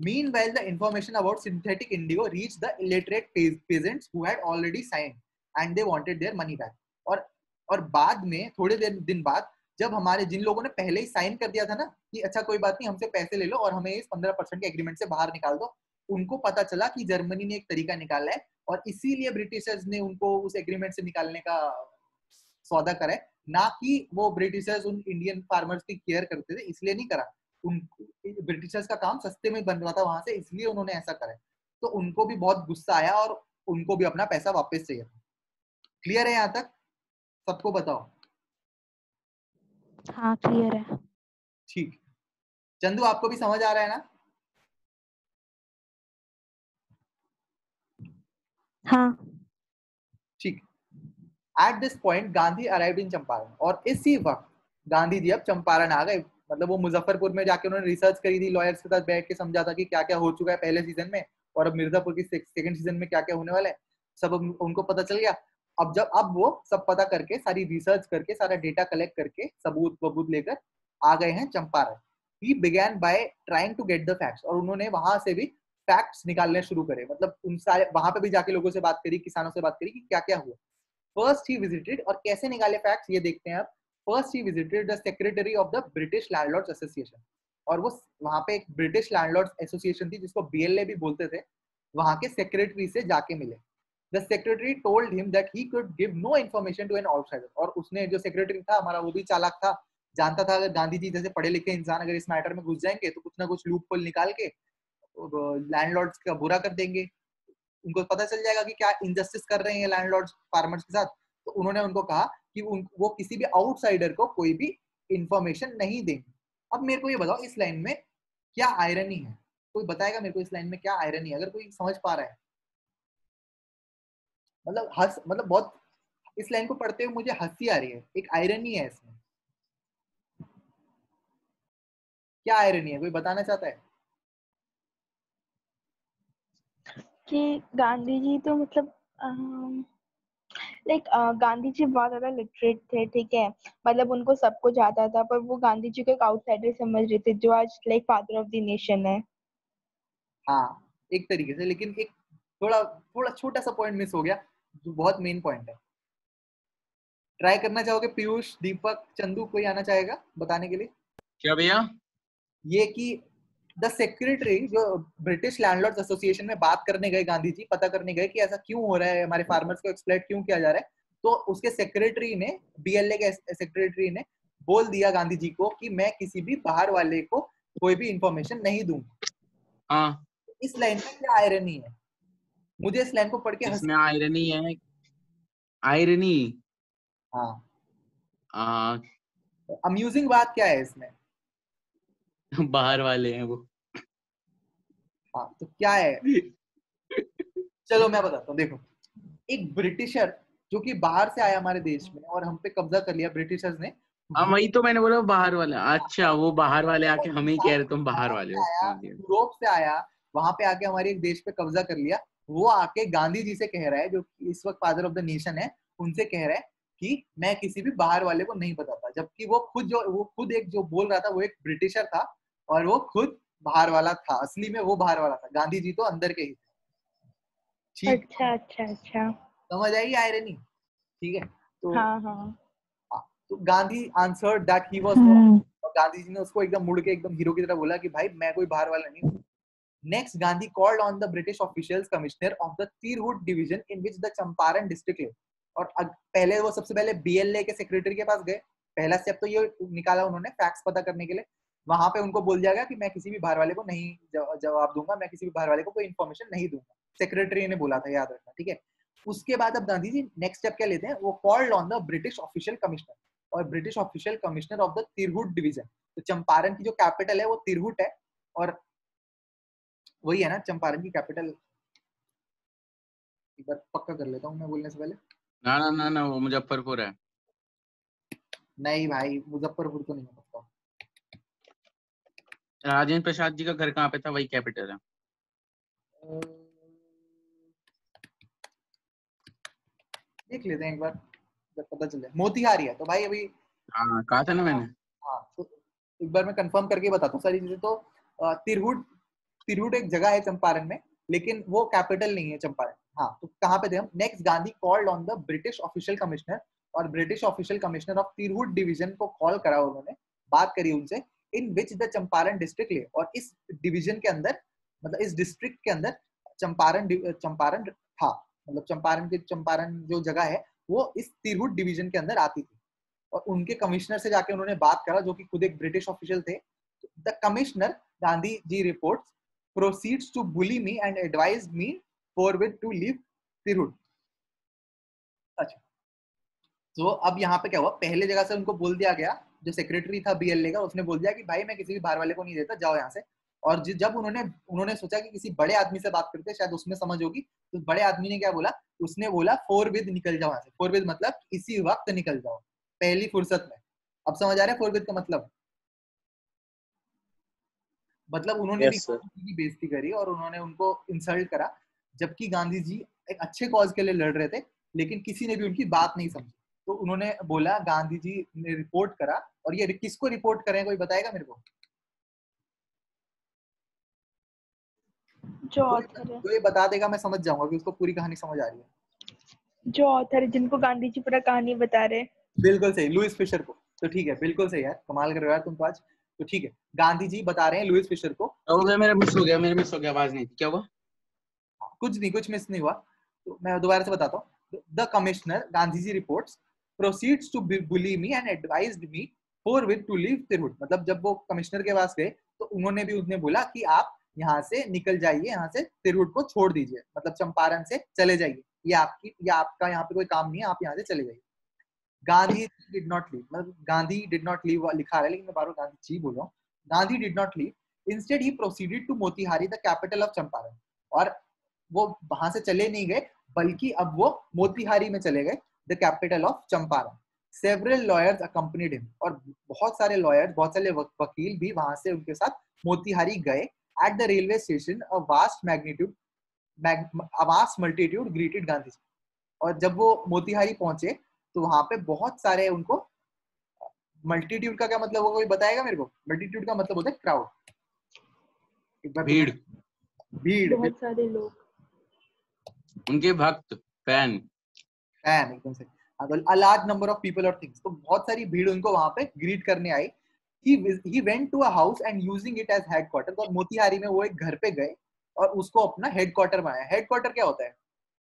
Meanwhile, the information about synthetic indigo reached the illiterate peasants who had already signed, and they wanted their money back. और बाद में थोड़े दिन बाद जब हमारे जिन लोगों ने पहले ही साइन कर दिया था ना कि अच्छा कोई बात नहीं, हमसे पैसे ले लो और हमें इस 15% के एग्रीमेंट से बाहर निकाल दो, उनको पता चला कि जर्मनी ने एक तरीका निकाला है और इसीलिए ब्रिटिशर्स ने उनको उस एग्रीमेंट से निकालने का सौदा करा है, ना कि वो ब्रिटिशर्स उन इंडियन फार्मर्स की केयर करते थे इसलिए नहीं करा। ब्रिटिशर्स का काम सस्ते में बन रहा था वहां से, इसलिए उन्होंने ऐसा करा। तो उनको भी बहुत गुस्सा आया और उनको भी अपना पैसा वापस चाहिए था। क्लियर है यहाँ तक? सबको बताओ। हाँ क्लियर है। ठीक, चंदू आपको भी समझ आ रहा है ना? हाँ ठीक। At this point Gandhi arrived in Champaran, और इसी वक्त गांधी जी अब चंपारण आ गए। मतलब वो मुजफ्फरपुर में जाके उन्होंने रिसर्च करी थी, लॉयर्स के साथ बैठ के समझा था कि क्या क्या हो चुका है पहले सीजन में और अब मिर्जापुर की सेकंड सीजन में क्या क्या होने वाला है, सब उनको पता चल गया। अब वो सब पता करके, सारी रिसर्च करके, सारा डेटा कलेक्ट करके, सबूत लेकर आ गए हैं Champaran. He began by trying to get the facts, और उन्होंने वहां से भी फैक्ट्स निकालने शुरू करे। मतलब उन सारे वहां पे भी जाके लोगों से बात करी, किसानों से बात करी कि क्या क्या हुआ। फर्स्ट ही विजिटेड, और कैसे निकाले फैक्ट्स ये देखते हैं अब। First he visited the secretary of the British landlords association, और वो वहां पे एक ब्रिटिश लैंडलॉर्ड्स एसोसिएशन थी जिसको बीएलए भी बोलते थे, वहां के सेक्रेटरी से जाके मिले। The secretary told him that he could give no information to an outsider, और उसने जो सेक्रेटरी था हमारा वो भी चालाक था, जानता था अगर गांधी जी जैसे पढ़े लिखे इंसान अगर इस मैटर में घुस जाएंगे तो कुछ ना कुछ लूप होल निकाल के लैंडलॉर्ड्स का बुरा कर देंगे, उनको पता चल जाएगा कि क्या इनजस्टिस कर रहे हैं लैंडलॉर्ड्स फार्मर्स के साथ। तो उन्होंने उनको कहा कि वो किसी भी आउटसाइडर को कोई भी इंफॉर्मेशन नहीं देंगे। अब मेरे को ये बताओ इस लाइन में क्या आयरनी है? कोई बताएगा मेरे को इस लाइन में क्या आयरनी है, अगर कोई समझ पा रहा है? मतलब बहुत इस लाइन को पढ़ते हुए मुझे हंसी आ रही है, एक आयरनी है इसमें। क्या आयरनी है, कोई बताना चाहता है? कि गांधी जी तो मतलब लाइक गांधी जी बहुत ज्यादा लिटरेट थे, ठीक है, मतलब उनको सब कुछ आता था, पर वो गांधी जी को एक आउटसाइडर समझ रहे थे जो आज like father of the nation है। हाँ एक तरीके से, लेकिन एक थोड़ा थोड़ा छोटा सा पॉइंट मिस हो गया जो बहुत मेन पॉइंट है। ट्राई करना चाहोगे? पीयूष, दीपक, चंदू, कोई आना चाहेगा बताने के लिए? क्या भैया? ये कि द सेक्रेटरी जो ब्रिटिश लैंडलॉर्ड्स एसोसिएशन में बात करने गए, गांधी जी पता करने गए कि ऐसा क्यों हो रहा है, हमारे फार्मर्स को एक्सप्लॉइट क्यों किया जा रहा है, तो उसके सेक्रेटरी ने, बीएलए के सेक्रेटरी ने बोल दिया गांधी जी को कि मैं किसी भी बाहर वाले को कोई भी इंफॉर्मेशन नहीं दूंगा। हाँ, इस लाइन में क्या आयरनी है? मुझे इस लाइन को पढ़ के इसमें आयरनी है। आयरनी हाँ, अम्यूजिंग बात क्या है इसमें? बाहर वाले हैं वो। हाँ तो क्या है? चलो मैं बताता हूँ। देखो, एक ब्रिटिशर जो कि बाहर से आया हमारे देश में और हम पे कब्जा कर लिया ब्रिटिशर्स ने, हाँ वही तो मैंने बोला, बाहर वाला। अच्छा, वो बाहर वाले आके हम ही कह रहे तुम बाहर वाले हो। आया, यूरोप से आया, वहां पे आके हमारे एक देश पे कब्जा कर लिया, वो आके गांधी जी से कह रहा है, जो इस वक्त फादर ऑफ द नेशन है, उनसे कह रहा है कि मैं किसी भी बाहर वाले को नहीं बताता, जबकि वो खुद एक जो बोल रहा था वो एक ब्रिटिशर था और वो खुद बाहर वाला था। असली में वो बाहर वाला था, गांधी जी तो अंदर के ही थे। ठीक, अच्छा अच्छा अच्छा, समझ आई आयरनी? ठीक है, तो हाँ हाँ। तो Gandhi answered that he was wrong, और गांधी जी ने उसको एकदम मुड़ के एकदम हीरो की तरह बोला कि भाई मैं कोई बाहर वाला नहीं हूँ। Next Gandhi called on the British officials commissioner of the Tirhut division in which the Champaran district lay, और पहले वो सबसे पहले बीएलए के सेक्रेटरी के पास गए। पहला स्टेप तो ये निकाला उन्होंने फैक्ट्स पता करने के लिए। वहां पे उनको बोल दिया गया कि मैं किसी भी बाहर वाले को नहीं जवाब दूंगा, मैं किसी भी बाहर वाले को कोई इन्फॉर्मेशन नहीं दूंगा, सेक्रेटरी ने बोला था, याद रखना, ठीक है। उसके बाद अब गांधी जी नेक्स्ट स्टेप क्या लेते हैं, वो called on the British official commissioner, और British official commissioner of the Tirhut division. तो चंपारण की जो कैपिटल है वो तिरहुट है, और वही है ना चंपारण की कैपिटल। एक बार पक्का कर लेता हूँ मैं बोलने से पहले। ना ना ना ना, वो मुजफ्फरपुर है। नहीं भाई, मुजफ्फरपुर तो नहीं हो सकता। राजेंद्र प्रसाद जी का घर कहाँ पे था, वही कैपिटल है। देख लेते हैं एक बार जब पता चले। मोतिहारी है तो भाई अभी। हाँ कहा था ना मैंने। हाँ तो एक बार मैं कंफर्म करके बताता हूँ सारी चीजें। तो तिरहुट एक जगह है चंपारण में, लेकिन वो कैपिटल नहीं है चंपारण। हाँ तो कहाँ पे थे हम। Next Gandhi called on the British official commissioner, और British official commissioner of Tirhut division को कॉल करा उन्होंने, बात करी उनसे, in which the Champaran district lay, और इस डिवीजन के अंदर, मतलब इस डिस्ट्रिक्ट के अंदर चंपारण था, मतलब चंपारण जो जगह है वो इस तिरहुट डिवीजन के अंदर आती थी। और उनके कमिश्नर से जाके उन्होंने बात करा, जो कि खुद एक ब्रिटिश ऑफिशियल थे। The commissioner Gandhi ji reports proceeds to bully me and advised me forthwith to leave Tirhut. अच्छा, तो अब यहाँ पे क्या हुआ, पहले जगह से उनको बोल दिया गया, जो सेक्रेटरी था बीएलए का, उसने बोल दिया कि भाई मैं किसी भी बाहर वाले को नहीं देता, जाओ यहाँ से। और जब उन्होंने सोचा कि किसी बड़े आदमी से बात करते, शायद उसमें समझ होगी, तो बड़े आदमी ने क्या बोला, उसने बोला फॉरविद निकल जाओ यहाँ से। फॉरविद मतलब इसी वक्त निकल जाओ, पहली फुर्सत में। अब समझ आ रहा है फॉरविद का मतलब उन्होंने भी गांधी की बेइज्जती करी और उन्होंने उनको इंसल्ट करा, जबकि गांधी जी एक अच्छे कॉज के लिए लड़ रहे थे, लेकिन किसी ने भी उनकी बात नहीं समझी। तो उन्होंने बोला, गांधी जी ने रिपोर्ट करा, और ये किसको रिपोर्ट करें, कोई बताएगा मेरे को? जो ऑथर है, जो ये बता देगा मैं समझ जाऊंगा कि उसको पूरी कहानी समझ आ रही है। जो ऑथर है, जिनको गांधी जी पूरा कहानी बता रहे। बिल्कुल सही, लुइस फिशर को। तो ठीक है, बिल्कुल सही यार, कमाल कर रहे हो यार तुम तो आज। तो ठीक है, गांधी जी बता रहे हैं लुइस फिशर को। हो गया, मेरा मिस हो गया, आवाज नहीं थी, क्या हुआ? कुछ मिस नहीं हुआ, तो मैं दोबारा से बताता हूँ। The commissioner Gandhi ji reports proceeds to bully me and advised me forthwith to leave Tirhut. मतलब जब वो कमिश्नर के पास गए तो उन्होंने बोला कि आप यहाँ से निकल जाइए, यहाँ से तिरहुट को छोड़ दीजिए, मतलब चंपारण से चले जाइए, ये आपका यहाँ पे कोई काम नहीं है, आप यहाँ से चले जाइए। गांधी डिड नॉट लीव, मतलब गांधी डिड नॉट लीव लिखा है, लेकिन मैं बार बार गांधी जी बोल रहा हूँ। Gandhi did not leave, instead he proceeded to Motihari, the capital of Champaran. और वो वहां से चले नहीं गए, बल्कि अब वो मोतिहारी में चले गए, the capital of Champaran. Several lawyers accompanied him, और बहुत सारे लॉयर्स, बहुत सारे वकील भी वहां से उनके साथ मोतिहारी गए। At the railway station a vast multitude greeted Gandhi. और जब वो मोतिहारी पहुंचे तो वहां पे बहुत सारे उनको, मल्टीट्यूड का क्या मतलब होगा, कोई बताएगा मेरे को? मल्टीट्यूड का मतलब होता है क्राउड, भीड़, बहुत सारे लोग, उनके भक्त, फैन एकदम सही। A large number of people और थिंग्स, तो बहुत सारी भीड़ उनको वहां पे ग्रीट करने आई। he went to a house and using it as headquarters, और मोतिहारी में वो एक घर पे गए और उसको अपना हेडक्वार्टर बनाया। हेडक्वार्टर क्या होता है?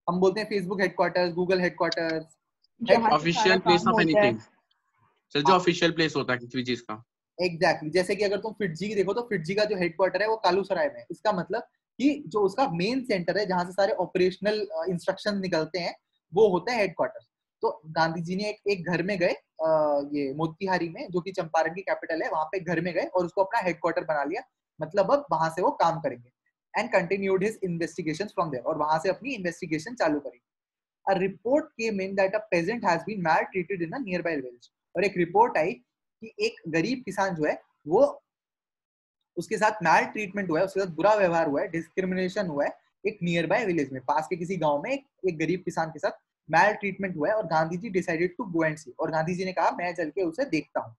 हम बोलते हैं Facebook headquarters, Google headquarters, official place of anything, sir जो ऑफिशियल प्लेस होता है किसी भी चीज का। एग्जैक्टली, जैसे कि अगर तुम फिटजी की देखो तो फिटजी का जो हेडक्वार्टर है वो कालूसराय में है। इसका मतलब कि जो उसका मेन सेंटर है, जहां से सारे ऑपरेशनल इंस्ट्रक्शन निकलते हैं, वो होता है हेडक्वार्टर। तो गांधी जी ने एक घर में गए, ये मोतिहारी में, जो कि चंपारण की कैपिटल है, वहां पे घर में गए और उसको अपना हेडक्वार्टर बना लिया। मतलब अब वहां से वो काम करेंगे। And continued his investigations from there, और वहां से अपनी इन्वेस्टिगेशन चालू करी। A report came in that a peasant has been maltreated in a nearby village, और एक रिपोर्ट आई कि एक गरीब किसान जो है वो, उसके साथ मैल ट्रीटमेंट हुआ है, उसके साथ बुरा व्यवहार हुआ है, डिस्क्रिमिनेशन हुआ है एक नियर बाय विलेज में, पास के किसी गांव में एक गरीब किसान के साथ मैल ट्रीटमेंट हुआ है। और गांधी जी डिसाइडेड टू गो एंड सी, और गांधी जी ने कहा मैं चल के उसे देखता हूँ।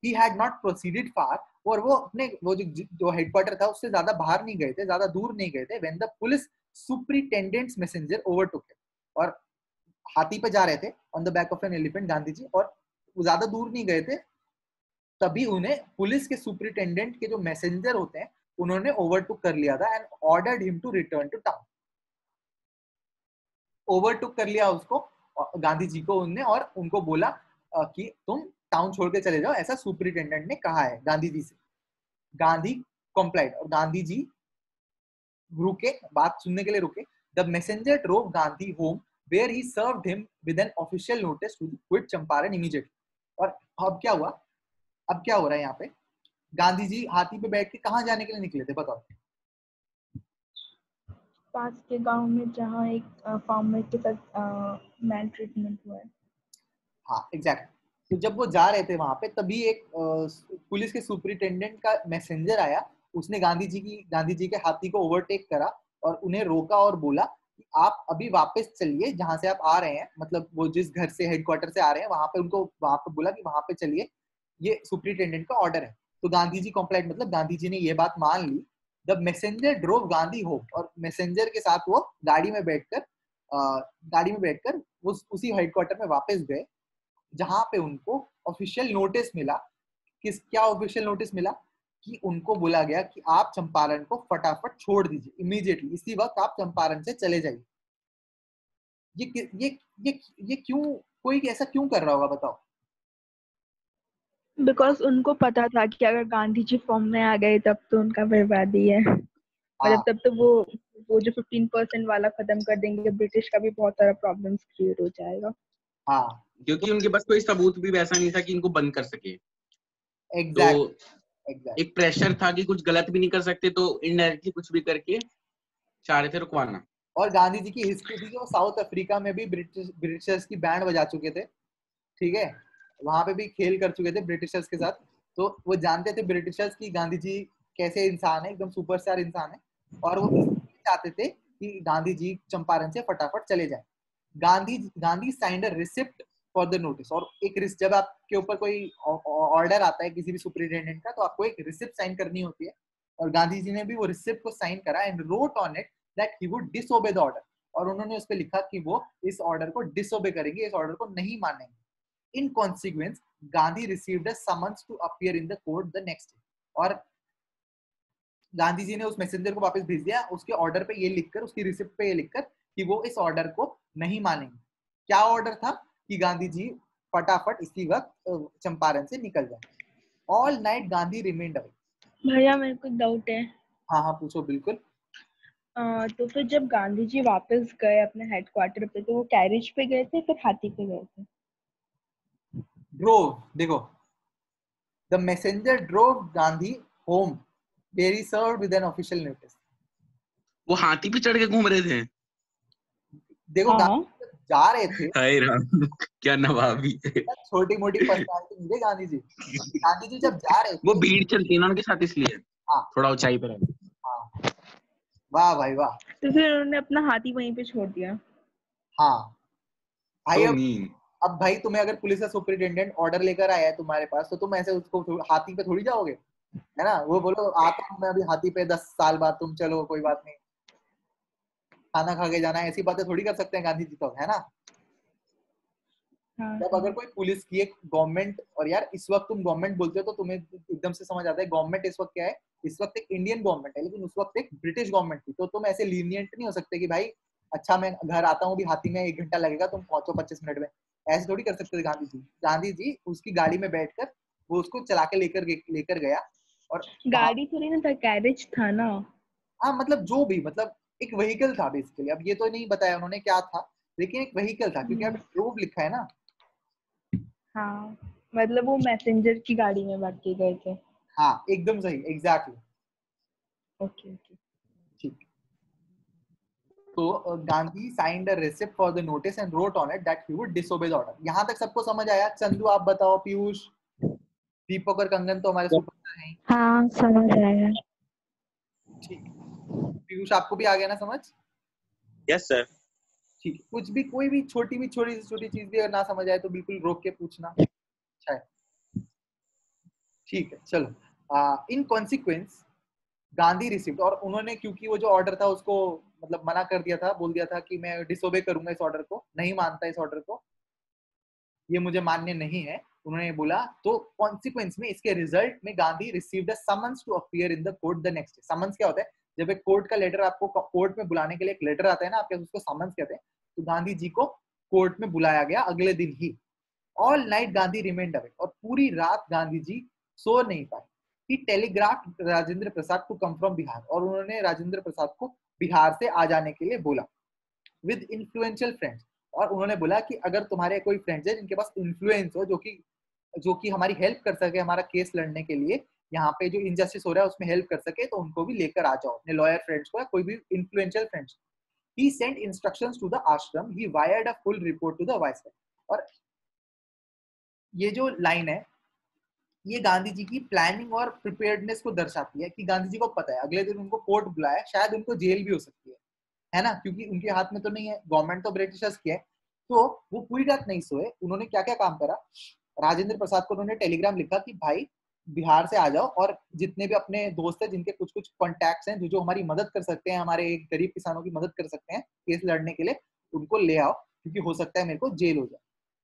ही हैड नॉट प्रोसीडेड फार, और वो अपने वो जो हेडक्वार्टर था उससे ज्यादा बाहर नहीं गए थे, ज्यादा दूर नहीं गए थे, when the police superintendent's messenger overtook him, और हाथी पे जा रहे थे on the back of an elephant Gandhi ji, और ज्यादा दूर नहीं गए थे, तभी उन्हें पुलिस के सुपरिटेंडेंट के जो मैसेंजर होते हैं उन्होंने ओवरटुक कर लिया था and ordered him to return to town. Overtook कर लिया उसको गांधी जी को उनने, और उनको बोला कि तुम टाउन छोड़ के चले जाओ, ऐसा सुपरिटेंडेंट ने कहा है गांधी जी से। गांधी कॉम्प्लाइड, और गांधी जी रुके, बात सुनने के लिए रुके। The messenger drove Gandhi home where he served him with an official notice to quit Champaran immediately. और अब क्या हुआ, अब क्या हो रहा है यहाँ पे, गांधी जी हाथी पे बैठ के कहाँ जाने के लिए निकले थे बताओ? पास के गांव में जहाँ एक फार्मर के साथ मैल ट्रीटमेंट हुआ है। हाँ एग्जैक्टली। तो जब वो जा रहे थे वहां पे, तभी एक पुलिस के सुपरिटेंडेंट का मैसेंजर आया, उसने गांधी जी के हाथी को ओवरटेक करा और उन्हें रोका और बोला कि आप अभी वापस चलिए जहां से आप आ रहे हैं, मतलब वो जिस घर से हेडक्वार्टर से आ रहे हैं वहां पे, उनको वहां पे बोला कि वहां पे चलिए, ये सुपरिटेंडेंट का ऑर्डर है। तो गांधी जी कॉम्प्लाइड, मतलब गांधी जी ने ये बात मान ली। The messenger drove Gandhi home, और मैसेंजर के साथ वो गाड़ी में बैठकर वो उसी हेडक्वार्टर में वापस गए, जहां पे उनको ऑफिशियल नोटिस मिला। क्या ऑफिशियल नोटिस मिला? कि उनको बोला गया कि आप चंपारण को फटाफट छोड़ दीजिए, इमीडिएटली, इसी वक्त आप चंपारण से चले जाइए। ये क्यों, कोई ऐसा क्यों कर रहा होगा बताओ? बिकॉज उनको पता था कि अगर गांधी जी फॉर्म में आ गए तब तो उनका बर्बादी है। मतलब तब तो वो जो 15% वाला खत्म कर देंगे, ब्रिटिश का भी बहुत सारा प्रॉब्लम्स क्रिएट हो जाएगा। हाँ, क्योंकि उनके पास कोई सबूत भी वैसा नहीं था कि इनको बंद कर सके। एग्जैक्ट। एक प्रेशर था कि कुछ गलत भी नहीं कर सकते, तो इनडायरेक्टली कुछ भी करके चाह रहे थे रुकवाना। और गांधी जी की हिस्ट्री थी कि वो साउथ अफ्रीका में भी ब्रिटिशर्स की बैंड बजा चुके थे, ठीक है, वहां पे भी खेल कर चुके थे ब्रिटिशर्स के साथ। तो वो जानते थे ब्रिटिशर्स की गांधी जी कैसे इंसान है, एकदम सुपरस्टार इंसान है, और वो इसलिए चाहते थे कि गांधी जी चंपारण से फटाफट चले जाए। Gandhi signed a receipt for the notice, और एक जब आपके ऊपर कोई ऑर्डर आता है किसी भी सुपरिटेंडेंट का, तो आपको एक रिसिप्ट साइन करनी होती है, और गांधी जी ने भी वो रिसिप्ट को साइन करा and wrote on it that he would disobey the order, और उन्होंने उस पर लिखा कि वो इस ऑर्डर को डिसओबे करेंगे, इस ऑर्डर को नहीं मानेंगे। In consequence, Gandhi received a summons to appear in the court the next day. और गांधी जी ने उस मैसेंजर को वापस भेज दिया, उसके ऑर्डर पे ये लिखकर, उसकी रिसिप्ट पे ये लिखकर कि वो इस ऑर्डर को नहीं मानेंगे। क्या ऑर्डर था? कि गांधी जी फटाफट इसी वक्त चंपारण से निकल जाए। All night Gandhi remained away. भैया मेरे को डाउट है। हाँ पूछो बिल्कुल। तो फिर जब गांधी जी वापस गए अपने हेडक्वार्टर पे, तो वो कैरेज पे गए थे फिर हाथी पे गए थे? ड्रोव, देखो, the messenger drove Gandhi home where he served with an official notice. वो हाथी पे चढ़ के घूम रहे थे? देखो, गांधी जा रहे थे, हाय राम, क्या नवाबी थे। छोटी मोटी पर्सनालिटी नहीं थे गांधी जी। गांधी जी जब जा रहे थे, वो भीड़ चलती है ना उनके साथ, इसलिए हाँ, थोड़ा ऊंचाई पे रहते। हाँ, वाह भाई वाह। तो फिर उन्होंने अपना हाथी वहीं पे छोड़ दिया। हाँ भाई, तो अब भाई तुम्हें अगर पुलिस का सुपरिटेंडेंट ऑर्डर लेकर आया है तुम्हारे पास, तो तुम ऐसे उसको हाथी पे थोड़ी जाओगे, है ना? वो बोलो आता हूँ मैं अभी हाथी पे, 10 साल बाद तुम चलो, कोई बात नहीं, खाना खा के जाना है, ऐसी बातें थोड़ी कर सकते हैं गांधी जी, तो है ना? जब अगर कोई पुलिस की एक गवर्नमेंट, और यार इस वक्त तुम गवर्नमेंट बोलते हो तो तुम्हें एकदम से समझ आता है गवर्नमेंट इस वक्त क्या है। इस वक्त एक इंडियन गवर्नमेंट है, लेकिन उस वक्त एक ब्रिटिश गवर्नमेंट थी, तो तुम ऐसे लीनियंट नहीं हो सकते कि भाई अच्छा मैं घर आता हूँ भी हाथी में 1 घंटा लगेगा, तुम पहुंचो 25 मिनट में, ऐसे थोड़ी कर सकते थे गांधी जी। गांधी जी उसकी गाड़ी में बैठकर वो उसको चला के लेकर गया, और गाड़ी थोड़ी ना था, कैरेज था ना। हाँ मतलब जो भी, मतलब एक व्हीकल था बेसिकली। अब ये तो नहीं बताया उन्होंने क्या था, लेकिन एक व्हीकल था, क्योंकि अब ड्रोव लिखा है ना। हाँ, मतलब वो मैसेंजर की गाड़ी में बैठ के गए थे। हाँ एकदम सही, एग्जैक्टली। ओके ठीक। तो Gandhi signed a receipt for the notice and wrote on it that he would disobey the order. यहाँ तक सबको समझ आया? चंदू आप बताओ, पीयूष, दीपक और कंगन तो हमारे सुपरस्टार हैं। हाँ समझ आएगा। ठीक, पीयूष आपको भी आ गया ना समझ? Yes sir. ठीक, कुछ भी, कोई भी छोटी चीज भी अगर ना समझ आए तो बिल्कुल रोक के पूछना। अच्छा है, ठीक है, चलो। इन कॉन्सिक्वेंस गांधी रिसिप्ट, और उन्होंने क्योंकि वो जो ऑर्डर था उसको मतलब मना कर दिया था, बोल दिया था कि मैं डिसोबे करूंगा इस ऑर्डर को, नहीं मानता इस ऑर्डर को, ये मुझे मान्य नहीं है। उन्होंने बोला, तो कॉन्सिक्वेंस में इसके रिजल्ट में Gandhi received a summons to appear in the court the next day. Summons क्या होता है? जब एक कोर्ट का लेटर आपको कोर्ट में बुलाने के लिए एक लेटर आता है ना आपके, उसको समन्स कहते हैं। तो गांधी जी को कोर्ट में बुलाया गया अगले दिन ही। All night Gandhi remained awake, और पूरी रात गांधी जी सो नहीं पाए। He telegraph Rajendra Prasad to come from Bihar, और उन्होंने राजेंद्र प्रसाद को बिहार से आ जाने के लिए बोला। विद इन्फ्लुएंशियल फ्रेंड्स, और उन्होंने बोला कि अगर तुम्हारे कोई फ्रेंड्स है जिनके पास इन्फ्लुएंस हो, जो कि हमारी हेल्प कर सके हमारा केस लड़ने के लिए, यहाँ पे जो इनजस्टिस हो रहा है उसमें हेल्प कर सके, तो उनको भी लेकर आ जाओ, अपने लॉयर फ्रेंड्स को या कोई भी influential friends. He sent instructions to the ashram. He wired a full report to the viceroy. और ये जो लाइन है ये गांधी जी की प्लानिंग और प्रिपेयर्डनेस को दर्शाती है कि गांधी जी को पता है अगले दिन उनको कोर्ट बुलाया, शायद उनको जेल भी हो सकती है ना, क्योंकि उनके हाथ में तो नहीं है, गवर्नमेंट तो ब्रिटिशर्स की है। तो वो पूरी रात नहीं सोए। उन्होंने क्या क्या काम करा? राजेंद्र प्रसाद को उन्होंने टेलीग्राम लिखा कि भाई बिहार से आ जाओ, और जितने भी अपने दोस्त हैं जिनके कुछ कुछ कॉन्टैक्ट्स हैं, जो हमारी मदद कर सकते हैं, हमारे गरीब किसानों की मदद कर सकते हैं केस लड़ने के लिए, उनको ले आओ, क्योंकि हो सकता है मेरे को जेल हो जाए।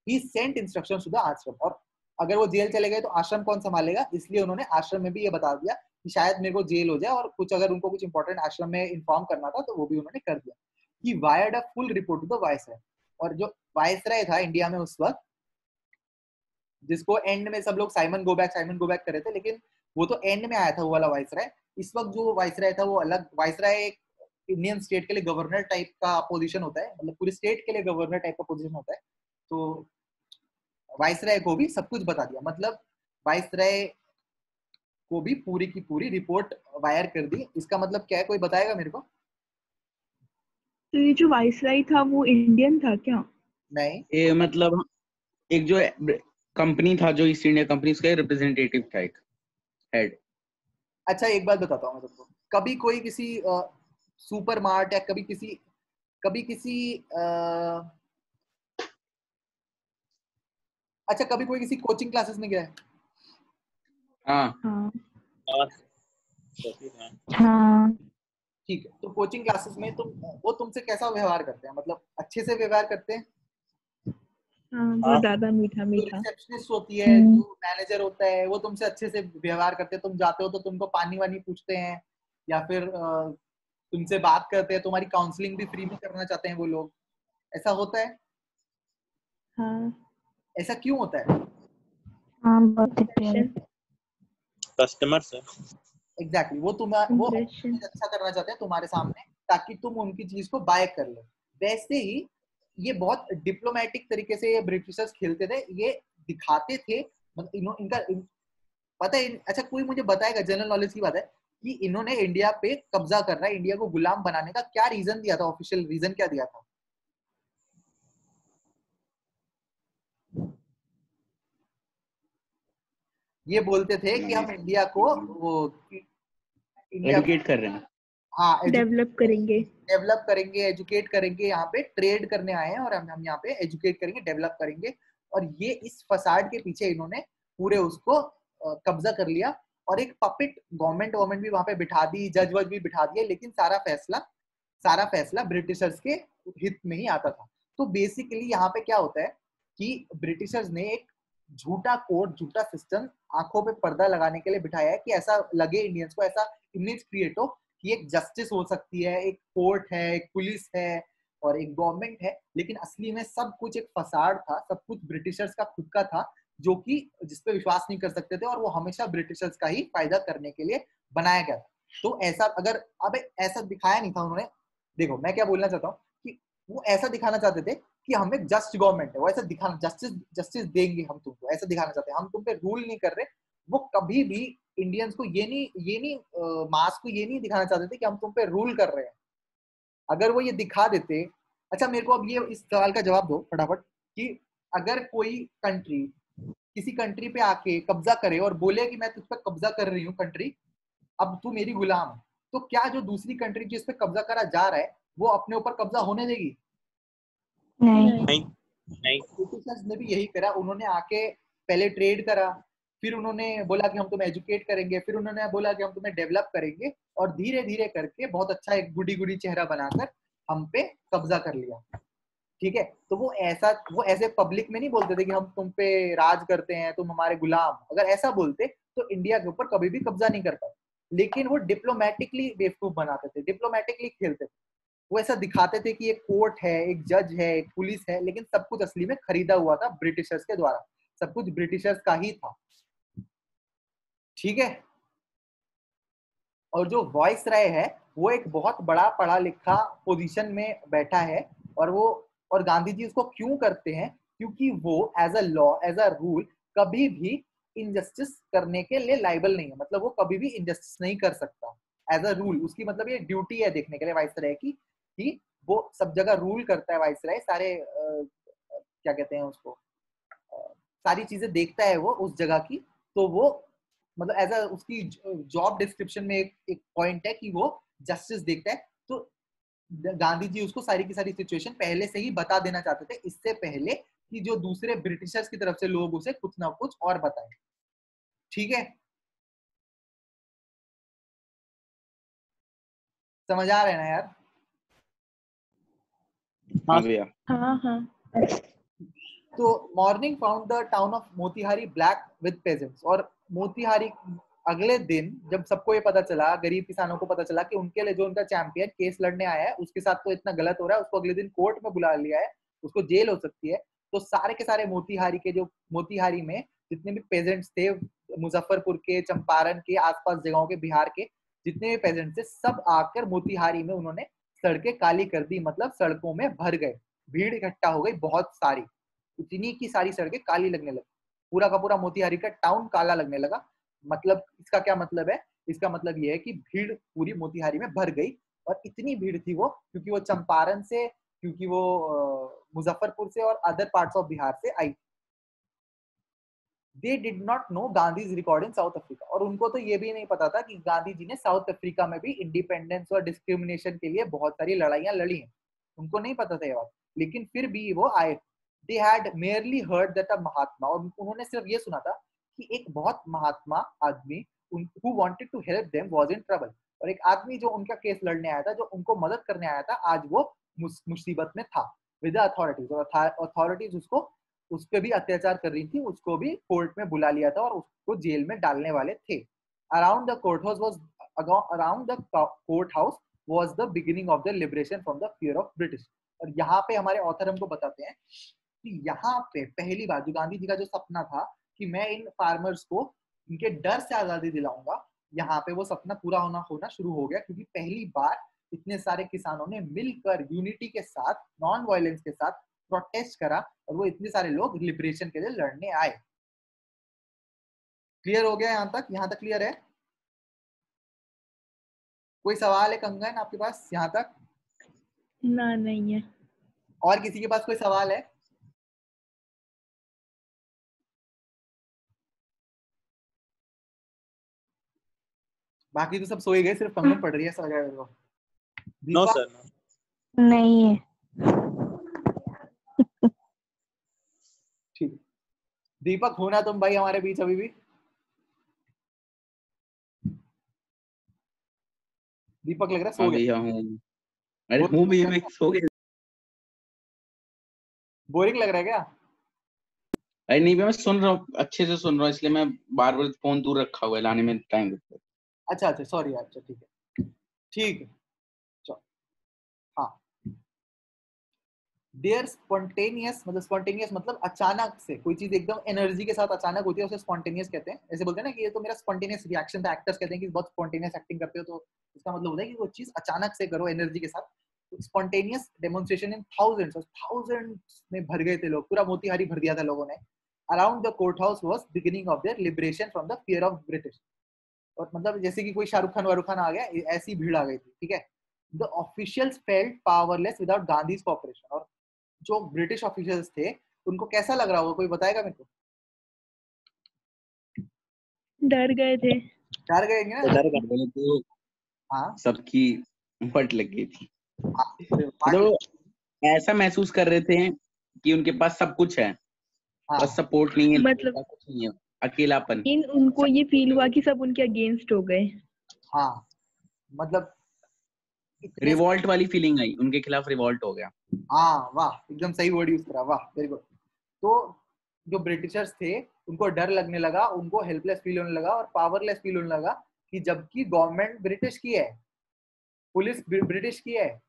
ही सेंट इंस्ट्रक्शंस टू द आश्रम, और अगर वो जेल चले गए तो आश्रम कौन संभालेगा, इसलिए उन्होंने आश्रम में भी ये बता दिया कि शायद मेरे को जेल हो जाए, और कुछ अगर उनको कुछ इंपॉर्टेंट आश्रम में इन्फॉर्म करना था तो वो भी उन्होंने कर दिया। He wired a full report to the viceroy, और जो वाइसरॉय था इंडिया में उस वक्त, जिसको एंड में सब लोग साइमन गो बैक कर रहे थे, लेकिन वो तो एंड में आया था वो वाला वाइसरॉय। इस वक्त जो वाइसरॉय था वो अलग वाइसरॉय, एक इंडियन स्टेट के लिए गवर्नर टाइप का पोजीशन होता है, मतलब पूरी स्टेट के लिए गवर्नर टाइप का पोजीशन होता है। तो वाइसरॉय को भी सब कुछ बता दिया, मतलब वाइसरॉय को भी पूरी की पूरी रिपोर्ट वायर कर दी। इसका मतलब क्या है, कोई बताएगा मेरे को? तो ये जो वाइसराय था वो इंडियन था क्या? नहीं, ये मतलब एक जो कंपनी था, जो ईस्ट इंडिया कंपनी, उसका रिप्रेजेंटेटिव था, एक हेड। अच्छा एक बात बताता हूँ मैं तुमको। कभी कोई किसी सुपर मार्ट या कभी किसी अच्छा कभी कोई किसी कोचिंग क्लासेस में गया है? हाँ हाँ ठीक है, तो कोचिंग क्लासेस में वो तुमसे कैसा व्यवहार करते हैं? मतलब अच्छे से व्यवहार करते हैं? हाँ, बहुत ज्यादा मीठा जो मीठा। रिसेप्शनिस्ट होती है, जो मैनेजर होता है, वो तुमसे अच्छे से व्यवहार करते हैं? तुम जाते हो तो तुमको पानी वानी पूछते हैं, या फिर तुमसे बात करते हैं, तुम्हारी काउंसलिंग भी फ्री में करना चाहते हैं वो लोग, ऐसा होता है? हाँ, ऐसा क्यों होता है? हाँ बहुत प्यारे। Customer sir. एग्जैक्टली, वो Impression. अच्छा करना चाहते हैं तुम्हारे सामने, ताकि तुम उनकी चीज को बाय कर लो। वैसे ही ये बहुत डिप्लोमेटिक तरीके से ये ब्रिटिशर्स खेलते थे, ये दिखाते थे, मतलब इनका पता है। अच्छा कोई मुझे बताएगा, जनरल नॉलेज की बात है, कि इन्होंने इंडिया पे कब्जा करना है, इंडिया को गुलाम बनाने का क्या रीजन दिया था? ऑफिशियल रीजन क्या दिया था? ये बोलते थे कि हम इंडिया को एजुकेट कर रहे हैं। हाँ, डेवलप करेंगे। एजुकेट करेंगे, यहाँ पे ट्रेड करने आए हैं, और हम यहाँ पे एजुकेट करेंगे, डेवलप करेंगे। और ये इस फसाड के पीछे इन्होंने पूरे उसको कब्जा कर लिया, और एक पपेट गवर्नमेंट भी वहां पे बिठा दी, जज वज भी बिठा दिए, लेकिन सारा फैसला ब्रिटिशर्स के हित में ही आता था। तो बेसिकली यहाँ पे क्या होता है कि ब्रिटिशर्स ने एक झूठा कोर्ट, झूठा सिस्टम आंखों पे पर्दा लगाने के लिए बिठाया है, कि ऐसा लगे इंडियंस को, ऐसा इमेज क्रिएट हो कि एक जस्टिस हो सकती है, एक कोर्ट है, एक पुलिस है और एक गवर्नमेंट है। लेकिन असली में सब कुछ एक फसाड था, सब कुछ ब्रिटिशर्स का खुद का था, जो कि जिसपे विश्वास नहीं कर सकते थे, और वो हमेशा ब्रिटिशर्स का ही फायदा करने के लिए बनाया गया था। तो ऐसा अगर अब ऐसा दिखाया नहीं था उन्होंने। देखो मैं क्या बोलना चाहता हूँ कि वो ऐसा दिखाना चाहते थे कि हम एक जस्ट गवर्नमेंट है, वो ऐसा दिखाना, जस्टिस देंगे हम तुमको, ऐसा दिखाना चाहते हैं, हम तुम पे रूल नहीं कर रहे। वो कभी भी इंडियंस को ये नहीं मास को ये नहीं दिखाना चाहते थे कि हम तुम पे रूल कर रहे हैं। अगर वो ये दिखा देते, अच्छा मेरे को अब ये इस सवाल का जवाब दो फटाफट, कि अगर कोई कंट्री किसी कंट्री पे आके कब्जा करे और बोले कि मैं तुझ पे कब्जा कर रही हूँ कंट्री, अब तू मेरी गुलाम है, तो क्या जो दूसरी कंट्री जिस पे कब्जा करा जा रहा है वो अपने ऊपर कब्जा होने देगी? नहीं। ब्रिटिशर्स ने भी यही करा। उन्होंने आके पहले ट्रेड करा, फिर उन्होंने बोला कि हम तुम्हें एजुकेट करेंगे, फिर उन्होंने बोला कि हम तुम्हें डेवलप करेंगे, और धीरे धीरे करके बहुत अच्छा एक गुडी गुडी चेहरा बनाकर हम पे कब्जा कर लिया। ठीक है, तो वो ऐसे पब्लिक में नहीं बोलते थे कि हम तुम पे राज करते हैं, तुम हमारे गुलाम। अगर ऐसा बोलते तो इंडिया के ऊपर कभी भी कब्जा नहीं कर पाते, लेकिन वो डिप्लोमेटिकली बेवकूफ बनाते थे, डिप्लोमेटिकली खेलते थे। वो ऐसा दिखाते थे कि एक कोर्ट है, एक जज है, एक पुलिस है, लेकिन सब कुछ असली में खरीदा हुआ था ब्रिटिशर्स के द्वारा, सब कुछ ब्रिटिशर्स का ही था। ठीक है, और जो वॉइस राय है वो एक बहुत बड़ा पढ़ा लिखा पोजीशन में बैठा है, और गांधी जी उसको क्यों करते हैं, क्योंकि वो as a law, as a rule कभी भी इनजस्टिस करने के लिए लाइबल नहीं है। मतलब वो कभी भी इनजस्टिस नहीं कर सकता एज अ रूल। उसकी मतलब ये ड्यूटी है देखने के लिए वाइसराय की, कि वो सब जगह रूल करता है वाइसराय, सारे क्या कहते हैं उसको, सारी चीजें देखता है वो उस जगह की। तो वो मतलब एज अ उसकी जॉब डिस्क्रिप्शन में एक पॉइंट है कि वो जस्टिस देखता है। तो गांधी जी उसको सारी की सारी सिचुएशन पहले से ही बता देना चाहते थे, इससे पहले कि जो दूसरे ब्रिटिशर्स की तरफ से लोग उसे कुछ ना कुछ और बताएं। ठीक है, समझ आ रहे हैं ना यार? हाँ भैया। हाँ। तो morning found the town of Motihari black with pageants. और मोतिहारी अगले दिन जब सबको ये पता चला, गरीब किसानों को पता चला कि उनके लिए जो उनका चैंपियन केस लड़ने आया है उसके साथ तो इतना गलत हो रहा है, उसको अगले दिन कोर्ट में बुला लिया है, उसको जेल हो सकती है। तो सारे के सारे मोतिहारी में जितने भी पेजेंट्स थे, मुजफ्फरपुर के, चंपारण के, आसपास जगहों के, बिहार के जितने भी पेजेंट्स थे, सब आकर मोतिहारी में उन्होंने सड़कें काली कर दी। मतलब सड़कों में भर गए, भीड़ इकट्ठा हो गई बहुत सारी, इतनी की सारी सड़कें काली लगने लगी, पूरा का पूरा मोतिहारी का टाउन काला लगने लगा। मतलब इसका क्या मतलब है? इसका मतलब ये है कि भीड़ पूरी मोतिहारी में भर गई, और इतनी भीड़ थी वो, क्योंकि वो चंपारण से, क्योंकि वो मुजफ्फरपुर से और अदर पार्ट्स ऑफ बिहार से आई। They did not know Gandhi's record in South Africa. और उनको तो ये भी नहीं पता था कि गांधी जी ने साउथ अफ्रीका में भी इंडिपेंडेंस और डिस्क्रिमिनेशन के लिए बहुत सारी लड़ाइयां लड़ी हैं, उनको नहीं पता था ये बात, लेकिन फिर भी वो आए। They had merely heard that a mahatma, और उन्होंने सिर्फ ये सुना था कि एक बहुत महात्मा आदमी who wanted to help them was in trouble। और एक आदमी जो उनका केस लड़ने आया था, जो उनको मदद करने आया था, आज वो मुसीबत में था विद द अथॉरिटीज। और अथॉरिटीज उसको, उस पर भी अत्याचार कर रही थी, उसको भी कोर्ट में बुला लिया था और उसको जेल में डालने वाले थे। Around the court house was the beginning of the liberation from the fear of British. और यहाँ पे हमारे ऑथर हमको बताते हैं कि यहाँ पे पहली बार जो गांधी जी का जो सपना था कि मैं इन फार्मर्स को इनके डर से आजादी दिलाऊंगा, यहाँ पे वो सपना पूरा होना शुरू हो गया, क्योंकि पहली बार इतने सारे किसानों ने मिलकर यूनिटी के साथ, नॉन वायलेंस के साथ प्रोटेस्ट करा, और वो इतने सारे लोग लिबरेशन के लिए लड़ने आए। क्लियर हो गया यहाँ तक? यहाँ तक क्लियर है? कोई सवाल है कंगन आपके पास यहाँ तक? ना, नहीं है। और किसी के पास कोई सवाल है? बाकी तो सब सोए गए, सिर्फ कंगन पढ़ रही है। समझ आया? नो सर, नहीं है। ठीक, दीपक होना तुम भाई हमारे बीच अभी भी? दीपक लग रहा है सो गया। हूँ। अरे हूँ भैया, मैं सो गया। बोरिंग लग रहा है क्या? अरे नहीं भैया, मैं सुन रहा हूँ, अच्छे से सुन रहा हूँ, इसलिए मैं बार बार फोन दूर रखा हुआ है, लाने में टाइम लगता है। अच्छा सॉरी यार। अच्छा ठीक है चलो। हाँ, देयर स्पॉन्टेनियस मतलब अचानक से कोई चीज एकदम एनर्जी के साथ अचानक होती है, उसे स्पॉन्टेनियस कहते हैं। ऐसे बोलते हैं ना कि ये तो मेरा स्पॉन्टेनियस रिएक्शन था। एक्टर्स कहते हैं कि बहुत स्पॉन्टेनियस एक्टिंग करते हो, तो इसका मतलब होता है कि वो चीज अचानक से करो एनर्जी के साथ। स्पॉन्टेनियस डेमोन्स्ट्रेशन इन थाउजेंड्स में भर गए थे लोग, पूरा मोतिहारी भर दिया था लोगों ने। Around the court house was beginning of their liberation from the fear of British. और मतलब जैसे कि कोई शाहरुख खान आ गया, ऐसी भीड़ आ गई थी। ठीक है, the officials felt powerless without Gandhi's cooperation. और जो ब्रिटिश ऑफिशियल्स थे उनको कैसा लग रहा होगा, कोई बताएगा मेरे को? डर गए थे। डर गए ना? तो हाँ सबकी फट लग गई थी। हाँ तो ऐसा महसूस कर रहे थे कि उनके पास सब कुछ है, बस सपोर्ट नहीं है, मतलब कुछ नहीं है, अकेलापन। उनको ये फील हुआ कि सब उनके अगेंस्ट हो गए। हाँ, मतलब इतने रिवॉल्ट वाली फीलिंग आई, उनके खिलाफ रिवॉल्ट हो गया। हाँ वाह, एकदम सही वर्ड यूज करा, वाह वेरी गुड। तो जो ब्रिटिशर्स थे उनको डर लगने लगा, उनको हेल्पलेस फील होने लगा और पावरलेस फील होने लगा कि जबकि गवर्नमेंट ब्रिटिश की है, पुलिस ब्रिटिश की है,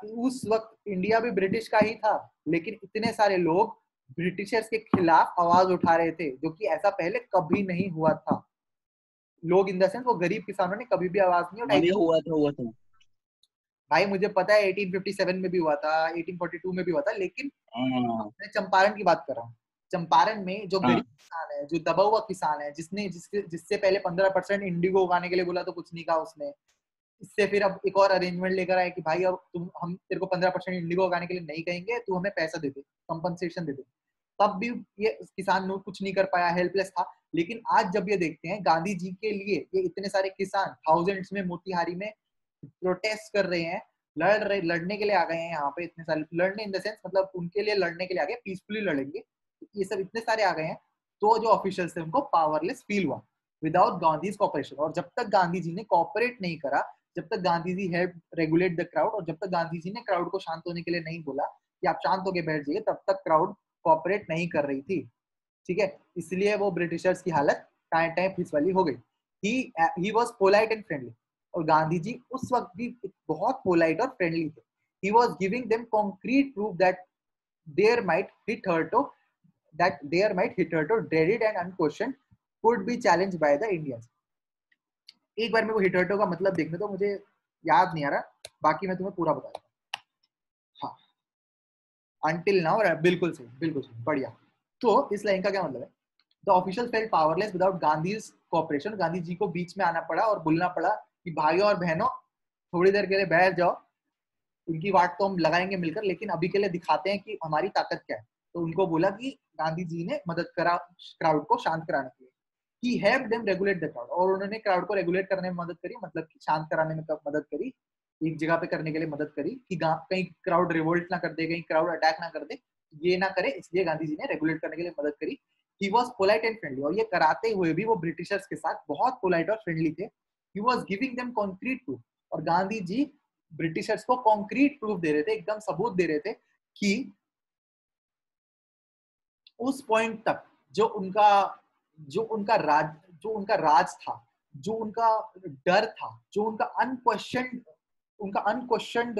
उस वक्त इंडिया भी ब्रिटिश का ही था, लेकिन इतने सारे लोग ब्रिटिशर्स के खिलाफ आवाज उठा रहे थे, जो कि ऐसा पहले कभी नहीं हुआ था। लोग इन द सेंस वो गरीब किसानों ने कभी भी आवाज नहीं उठाई। हुआ था भाई मुझे पता है 1857 में भी हुआ था, 1842 में भी हुआ था, लेकिन मैं चंपारण की बात कर रहा हूँ। चंपारण में जो गरीब किसान है, जो दबा हुआ किसान है, जिससे पहले 15% इंडिगो उगाने के लिए बोला तो कुछ नहीं कहा उसने, इससे फिर अब एक और अरेंजमेंट लेकर आए कि भाई अब हम तेरे को 15% इंडिगो उगाने के लिए नहीं कहेंगे, तू हमें पैसा दे दे, कंपनसेशन दे दे। तब भी ये किसान कुछ नहीं कर पाया, हेल्पलेस था। लेकिन आज जब ये देखते हैं गांधी जी के लिए ये इतने सारे किसान थाउजेंड्स में मोतिहारी में प्रोटेस्ट कर रहे हैं, लड़ने के लिए आ गए हैं यहाँ पे, इतने सारे लड़ने इन द सेंस मतलब उनके लिए लड़ने के लिए आ गए, पीसफुली लड़ेंगे, ये सब इतने सारे आ गए हैं, तो जो ऑफिशियल्स थे उनको पावरलेस फील हुआ विदाउट गांधी कॉपरेशन। और जब तक गांधी जी ने कॉपरेट नहीं करा, जब तक Gandhi ji help regulate the crowd, और जब तक गांधी जी ने क्राउड को शांत होने के लिए नहीं बोला कि आप शांत होकर बैठ जाइए, तब तक क्राउड कॉपरेट नहीं कर रही थी। ठीक है, इसलिए वो ब्रिटिशर्स की हालत टाइम टाइम फिस वाली हो गई। He was polite and friendly, और गांधी जी उस वक्त भी बहुत पोलाइट और फ्रेंडली थे। He was giving them concrete proof that their might hitherto dreaded and unquestioned could be challenged by the Indians। एक बार मेरे को हिटरटो का मतलब देखने तो, मुझे याद नहीं आ रहा, बाकी मैं तुम्हें पूरा बता दूंगा। हाँ, until now, बिल्कुल सही, बढ़िया। तो इस लाइन का क्या मतलब है? The official felt powerless without Gandhi's cooperation। Gandhi ji को बीच में आना पड़ा और बोलना पड़ा कि भाइयों और बहनों थोड़ी देर के लिए बैठ जाओ, उनकी वाट तो हम लगाएंगे मिलकर, लेकिन अभी के लिए दिखाते हैं कि हमारी ताकत क्या है। तो उनको बोला कि गांधी जी ने मदद करा क्राउड को शांत कराने के लिए। He helped them regulate the crowd, और उन्होंने क्राउड को रेगुलेट करने में मदद करी, मतलब कि शांत कराने में मदद करी, एक जगह पे करने के लिए मदद करी कि कहीं क्राउड रिवोल्ट ना कर दे, कहीं क्राउड अटैक ना कर दे, ये ना करे, इसलिए गांधी जी ने रेगुलेट करने के लिए मदद करी। He was polite and friendly, और ये कराते हुए भी वो ब्रिटिशर्स के साथ बहुत पोलाइट और फ्रेंडली थे। He was giving them concrete proof, और गांधी जी ब्रिटिशर्स को कॉन्क्रीट प्रूफ दे रहे थे, एकदम सबूत दे रहे थे कि उस पॉइंट तक जो उनका राज था, जो उनका डर था, जो उनका अनक्वेश्चन्ड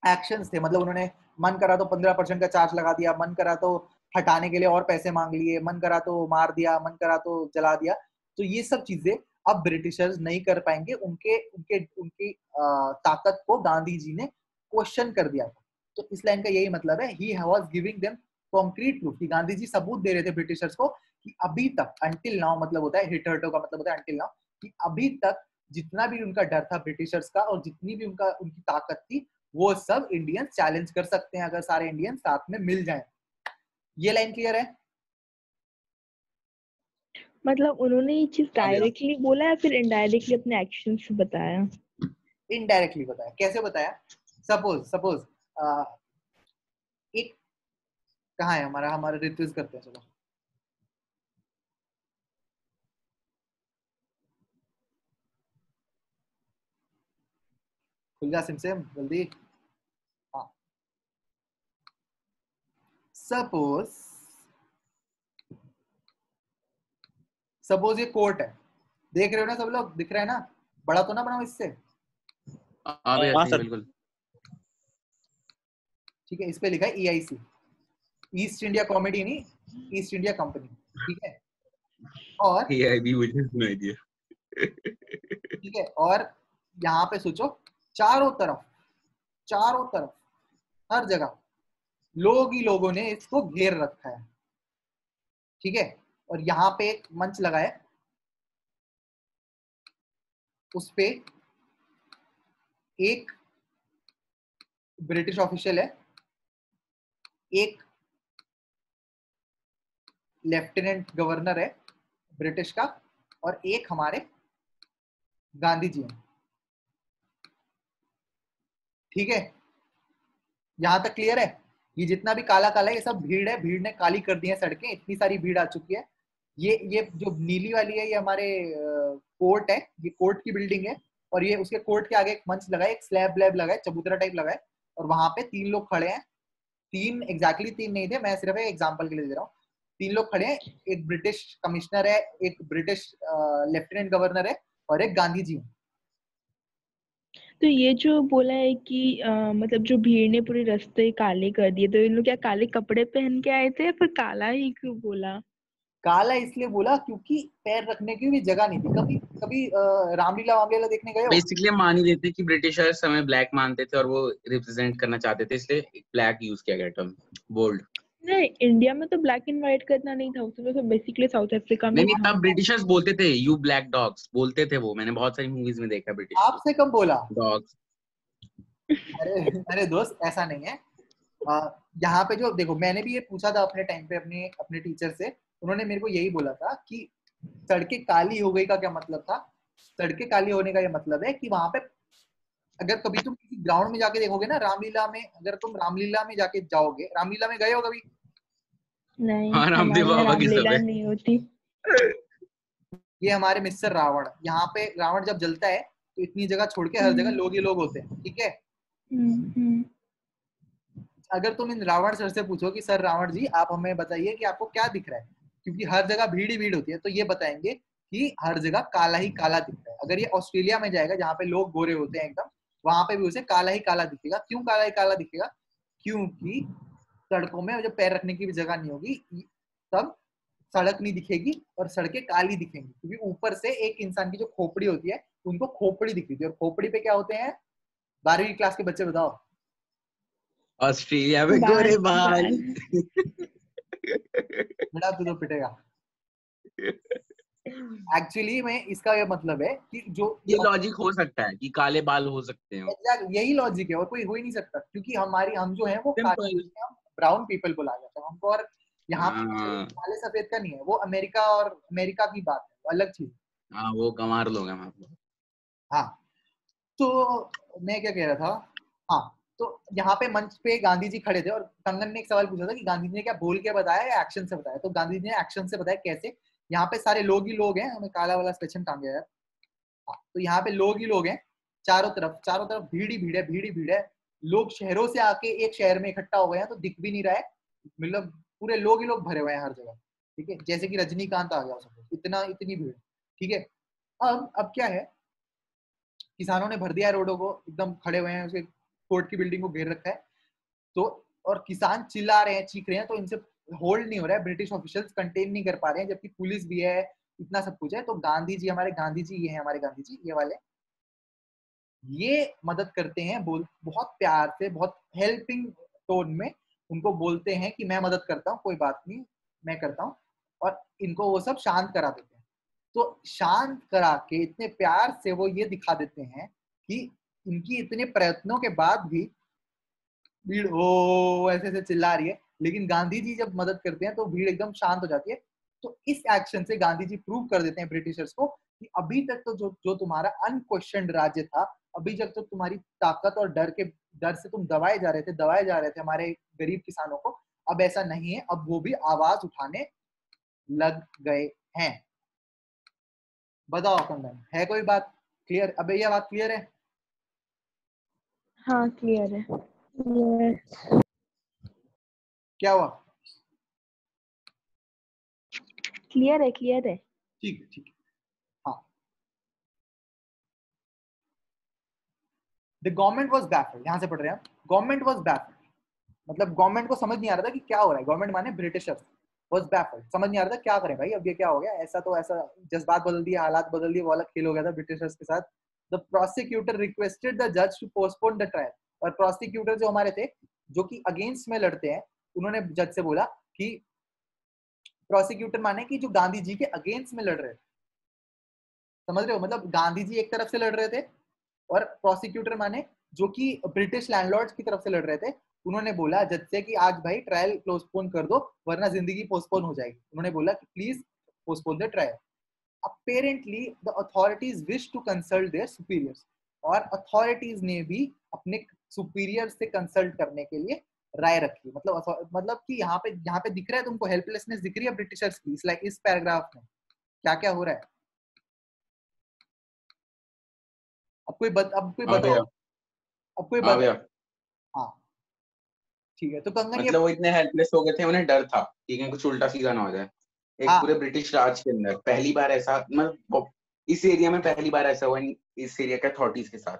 एक्शंस थे, मतलब उन्होंने मन करा तो 15% का चार्ज लगा दिया, मन करा तो हटाने के लिए और पैसे मांग लिए, मन करा तो मार दिया, मन करा तो जला दिया, तो ये सब चीजें अब ब्रिटिशर्स नहीं कर पाएंगे। उनकी ताकत को गांधी जी ने क्वेश्चन कर दिया था। तो इस लाइन का यही मतलब है, ही was giving them concrete proof, कि गांधी जी सबूत दे रहे थे ब्रिटिशर्स को कि अभी तक, अंटिल नाउ मतलब होता है, हिटरटो का मतलब होता है अंटिल नाउ, कि अभी तक जितना भी उनका डर था ब्रिटिशर्स का और जितनी भी उनकी ताकत थी, वो सब इंडियंस चैलेंज कर सकते हैं अगर सारे इंडियंस साथ में मिल जाएं। ये लाइन क्लियर है? मतलब उन्होंने ये चीज डायरेक्टली बोला या फिर इनडायरेक्टली अपने एक्शन से बताया? इनडायरेक्टली बताया। कैसे बताया? सपोज एक, कहाँ है हमारा रिट्वीज करते हैं, चलो खुल जा सिमसिम जल्दी। हाँ, सपोज ये कोर्ट है, देख रहे हो ना सब लोग, दिख रहा है ना, बड़ा तो ना बनाओ इससे। हाँ सर, बिल्कुल ठीक है, इस पे लिखा है EIC, ईस्ट इंडिया कॉमेडी, नहीं ईस्ट इंडिया कंपनी। ठीक है, और AIB मुझे सुनाई दिया। ठीक है, और यहाँ पे सोचो, चारों तरफ हर जगह लोग ही लोगों ने इसको घेर रखा है। ठीक है, और यहाँ पे एक मंच लगा है, उस पे एक ब्रिटिश ऑफिशियल है, एक लेफ्टिनेंट गवर्नर है ब्रिटिश का, और एक हमारे गांधी जी हैं। ठीक है, यहां तक क्लियर है? ये जितना भी काला काला है, ये सब भीड़ है, भीड़ ने काली कर दी है सड़कें, इतनी सारी भीड़ आ चुकी है। ये जो नीली वाली है, ये हमारे कोर्ट है, ये कोर्ट की बिल्डिंग है, और ये उसके कोर्ट के आगे एक मंच लगा है, एक स्लैब लैब लगा है, चबूतरा टाइप लगा है, और वहां पे 3 लोग खड़े हैं। 3 एग्जैक्टली 3 नहीं थे, मैं सिर्फ एक एग्जांपल के लिए दे रहा हूँ। 3 लोग खड़े हैं, एक ब्रिटिश कमिश्नर है, एक ब्रिटिश लेफ्टिनेंट गवर्नर है, और एक गांधी जी है। तो ये जो बोला है कि मतलब जो भीड़ ने पूरे रास्ते काले कर दिए, तो इन लोग क्या काले कपड़े पहन के आए थे या फिर काला ही क्यों बोला? काला इसलिए बोला क्योंकि पैर रखने की भी जगह नहीं थी। कभी कभी रामलीला वामलीला देखने गए हो? बेसिकली हम मान ही लेते कि ब्रिटिशर्स हमें ब्लैक मानते थे और वो रिप्रेजेंट करना चाहते थे, इसलिए ब्लैक यूज किया गया टर्म, बोल्ड। नहीं, इंडिया में तो ब्लैक एंड व्हाइट करना नहीं था, उसमें तो बेसिकली साउथ अफ्रीका में नहीं था। तब ब्रिटिशर्स बोलते थे यू ब्लैक डॉग्स, बोलते थे वो, मैंने बहुत सारी मूवीज में देखा ब्रिटिश आपसे कब बोला? डॉग्स। अरे अरे दोस्त, ऐसा नहीं है। यहाँ पे जो देखो, मैंने भी ये पूछा था अपने टाइम पे अपने अपने टीचर से, उन्होंने मेरे को यही बोला था कि सड़कें काली हो गई का क्या मतलब था। सड़कें काली होने का ये मतलब है कि वहां पे अगर कभी तुम किसी ग्राउंड में जाके देखोगे ना, रामलीला में, अगर तुम रामलीला में जाके जाओगे, रामलीला में गए हो कभी? नहीं, हाँ, रामदेव हमारे यहाँ बाबा की सब रामलीला है। नहीं होती। ये हमारे मिस्टर रावण, यहाँ पे रावण जब जलता है तो इतनी जगह छोड़ के हर जगह लोग ही लोग होते हैं, ठीक है। हम्म। अगर तुम इन रावण सर से पूछो कि सर रावण जी आप हमें बताइए कि आपको क्या दिख रहा है, क्योंकि हर जगह भीड़ ही भीड़ होती है, तो ये बताएंगे कि हर जगह काला ही काला दिख रहा है। अगर ये ऑस्ट्रेलिया में जाएगा जहाँ पे लोग गोरे होते हैं एकदम, वहां पे भी उसे काला ही काला दिखेगा। क्यों काला ही काला दिखेगा? क्योंकि सड़कों में जब पैर रखने की भी जगह नहीं होगी, तब सड़क नहीं दिखेगी और सड़कें काली दिखेंगी, क्योंकि ऊपर से एक इंसान की जो खोपड़ी होती है उनको खोपड़ी दिख रही थी, और खोपड़ी पे क्या होते हैं? 12वीं क्लास के बच्चे बताओ। ऑस्ट्रेलिया में गोरे बाल। बेटा तू तो पिटेगा। एक्चुअली में इसका ये मतलब है कि जो ये लॉजिक हो सकता है कि काले बाल हो सकते हैं। यही लॉजिक है, और कोई हो ही नहीं सकता, क्योंकि हम जो है वो सिंपल। हम ब्राउन पीपल बोला जाता है हमको। और यहाँ पे हाँ काले सफेद का नहीं है, वो अमेरिका और अमेरिका की बात है, वो अलग चीज। हाँ, वो गंवार लोग हैं वहाँ पे। हाँ, तो मैं क्या कह रहा था? हाँ, तो यहाँ पे मंच पे गांधी जी खड़े थे, और कंगन ने एक सवाल पूछा था कि गांधी जी ने क्या बोल के बताया या एक्शन से बताया। तो गांधी जी ने एक्शन से बताया। कैसे? यहाँ पे सारे लोग ही लोग हैं, हमें काला वाला स्पेशल टांग गया यार। तो यहाँ पे लोग ही लोग हैं, चारों तरफ भीड़ ही भीड़ है, भीड़ ही भीड़ है। लोग शहरों से आके एक शहर में इकट्ठा हो गए हैं, तो दिख भी नहीं रहा है, मतलब पूरे लोग ही लोग भरे हुए हैं हर जगह, ठीक है, जैसे कि रजनीकांत आ गया सब, इतनी भीड़, ठीक है। अब क्या है, किसानों ने भर दिया रोडों को, एकदम खड़े हुए हैं, उसके कोर्ट की बिल्डिंग को घेर रखा है। तो और किसान चिल्ला रहे हैं, चीख रहे हैं, तो इनसे होल्ड नहीं हो रहा है, ब्रिटिश ऑफिशियल्स कंटेन नहीं कर पा रहे हैं, जबकि पुलिस भी है, इतना सब कुछ है। तो गांधी जी, हमारे गांधी जी, ये है हमारे गांधी जी, ये वाले, ये मदद करते हैं, बहुत प्यार से, बहुत हेल्पिंग टोन में उनको बोलते हैं कि मैं मदद करता हूँ, कोई बात नहीं, मैं करता हूँ, और इनको वो सब शांत करा देते हैं। तो शांत करा के इतने प्यार से वो ये दिखा देते हैं कि इनकी इतने प्रयत्नों के बाद भी भीड़ ओ ऐसे ऐसे चिल्ला रही है, लेकिन गांधी जी जब मदद करते हैं तो भीड़ एकदम शांत हो जाती है। तो इस एक्शन से गांधी जी प्रूव कर देते हैं ब्रिटिशर्स को कि अभी तक तो जो तुम्हारा अनक्वेश्चनड राज्य था, अभी तक तो तुम्हारी ताकत और डर से तुम दबाए जा रहे थे हमारे गरीब किसानों को, अब ऐसा नहीं है, अब वो भी आवाज उठाने लग गए हैं। बताओ कंगन, है कोई बात क्लियर? अब ये बात क्लियर है? हाँ, क्लियर है। Yes. क्या हुआ? क्लियर है, क्लियर है। ठीक है, ठीक है। हाँ, द गवर्नमेंट वॉज बैफल्ड, यहाँ से पढ़ रहे हैं, गवर्नमेंट वॉज बैफल्ड, मतलब गवर्नमेंट को समझ नहीं आ रहा था कि क्या हो रहा है। गवर्नमेंट माने ब्रिटिशर्स, वॉज बैफल्ड, समझ नहीं आ रहा था क्या करें भाई, अब ये क्या हो गया, ऐसा तो ऐसा, जज्बात बदल दिए, हालात बदल दिए, वो अलग खेल हो गया था ब्रिटिशर्स के साथ। द प्रोसिक्यूटर रिक्वेस्टेड द जज टू पोस्टपोन द ट्रायल, और प्रोसिक्यूटर जो हमारे थे, जो कि अगेंस्ट में लड़ते हैं, उन्होंने जज से बोला कि प्रोसिक्यूटर माने कि जो गांधी जी के अगेंस्ट में लड़ रहे थे, समझ रहे हो, मतलब गांधी जी एक तरफ से लड़ रहे थे, और प्रोसिक्यूटर माने जो कि ब्रिटिश लैंडलॉर्ड्स की तरफ से लड़ रहे थे, उन्होंने बोला जज से कि आज भाई ट्रायल पोस्टपोन कर दो, वरना जिंदगी पोस्टपोन हो जाएगी। उन्होंने बोला कि please postpone the trial. Apparently the authorities wish to consult their superiors, और अथॉरिटीज ने भी अपने सुपीरियर से कंसल्ट करने के लिए राय रखी। मतलब कि यहाँ पे दिख रहा है तुमको, हेल्पलेसनेस दिख रही है ब्रिटिशर्स की, इस पैराग्राफ में क्या क्या हो रहा है। अब कोई हाँ भैया, बताओ, अब कोई हाँ भैया। हाँ ठीक है, तो कंगन ये मतलब वो इतने हेल्पलेस हो गए थे, उन्हें डर था कि कहीं कुछ उल्टा सीधा ना हो जाए। एक पूरे हाँ ब्रिटिश राज के अंदर पहली बार ऐसा, मतलब इस एरिया में पहली बार ऐसा हुआ इस एरिया के अथॉरिटीज के साथ।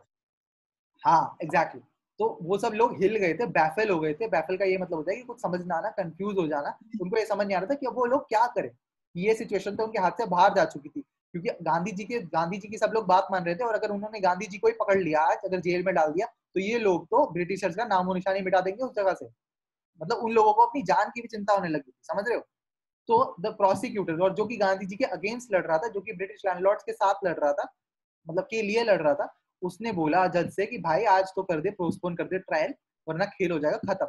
हाँ एग्जैक्टली तो वो सब लोग हिल गए थे, बैफल हो गए थे। बैफल का ये मतलब होता है कि कुछ समझ ना आना, कंफ्यूज हो जाना। उनको ये समझ नहीं आ रहा था कि अब वो लोग क्या करें। ये सिचुएशन तो उनके हाथ से बाहर जा चुकी थी, क्योंकि गांधी जी की सब लोग बात मान रहे थे, और अगर उन्होंने गांधी जी को ही पकड़ लिया आज, अगर जेल में डाल दिया, तो ये लोग तो ब्रिटिशर्स का नामो निशानी मिटा देंगे उस जगह से। मतलब उन लोगों को अपनी जान की भी चिंता होने लगी थी, समझ रहे हो। तो द प्रोसिक्यूटर, और जो कि गांधी जी के अगेंस्ट लड़ रहा था, जो कि ब्रिटिश लैंडलॉर्ड्स के साथ लड़ रहा था, मतलब के लिए लड़ रहा था, उसने बोला जज से कि भाई आज तो कर दे, पोस्टपोन कर दे ट्रायल, वरना खेल हो जाएगा खत्म।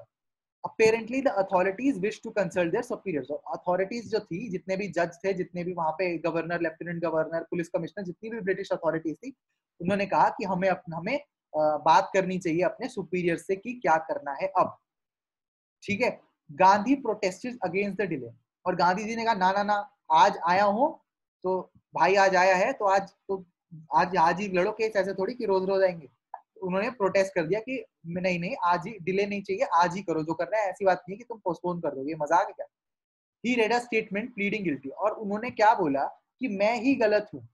Apparently the authorities wish to consult their superiors. Authorities जो थी, जितने भी जज थे, जितने भी वहां पे governor, lieutenant governor, police commissioner, जितनी भी ब्रिटिश अथॉरिटीज थी, उन्होंने कहा कि हमें बात करनी चाहिए अपने सुपीरियर से कि क्या करना है अब। ठीक है, Gandhi protested against the delay, और गांधी जी ने कहा ना ना ना, आज आया हूं तो भाई आज आया है तो आज ही लड़ो केस, ऐसे थोड़ी कि रोज रोज आएंगे। उन्होंने प्रोटेस्ट कर दिया कि नहीं नहीं, आज ही, डिले नहीं चाहिए, आज ही करो जो करना है, ऐसी बात नहीं है कि तुम पोस्टपोन कर दोगे, मजाक है क्या। He read a statement pleading guilty, और उन्होंने क्या बोला कि मैं ही गलत हूँ।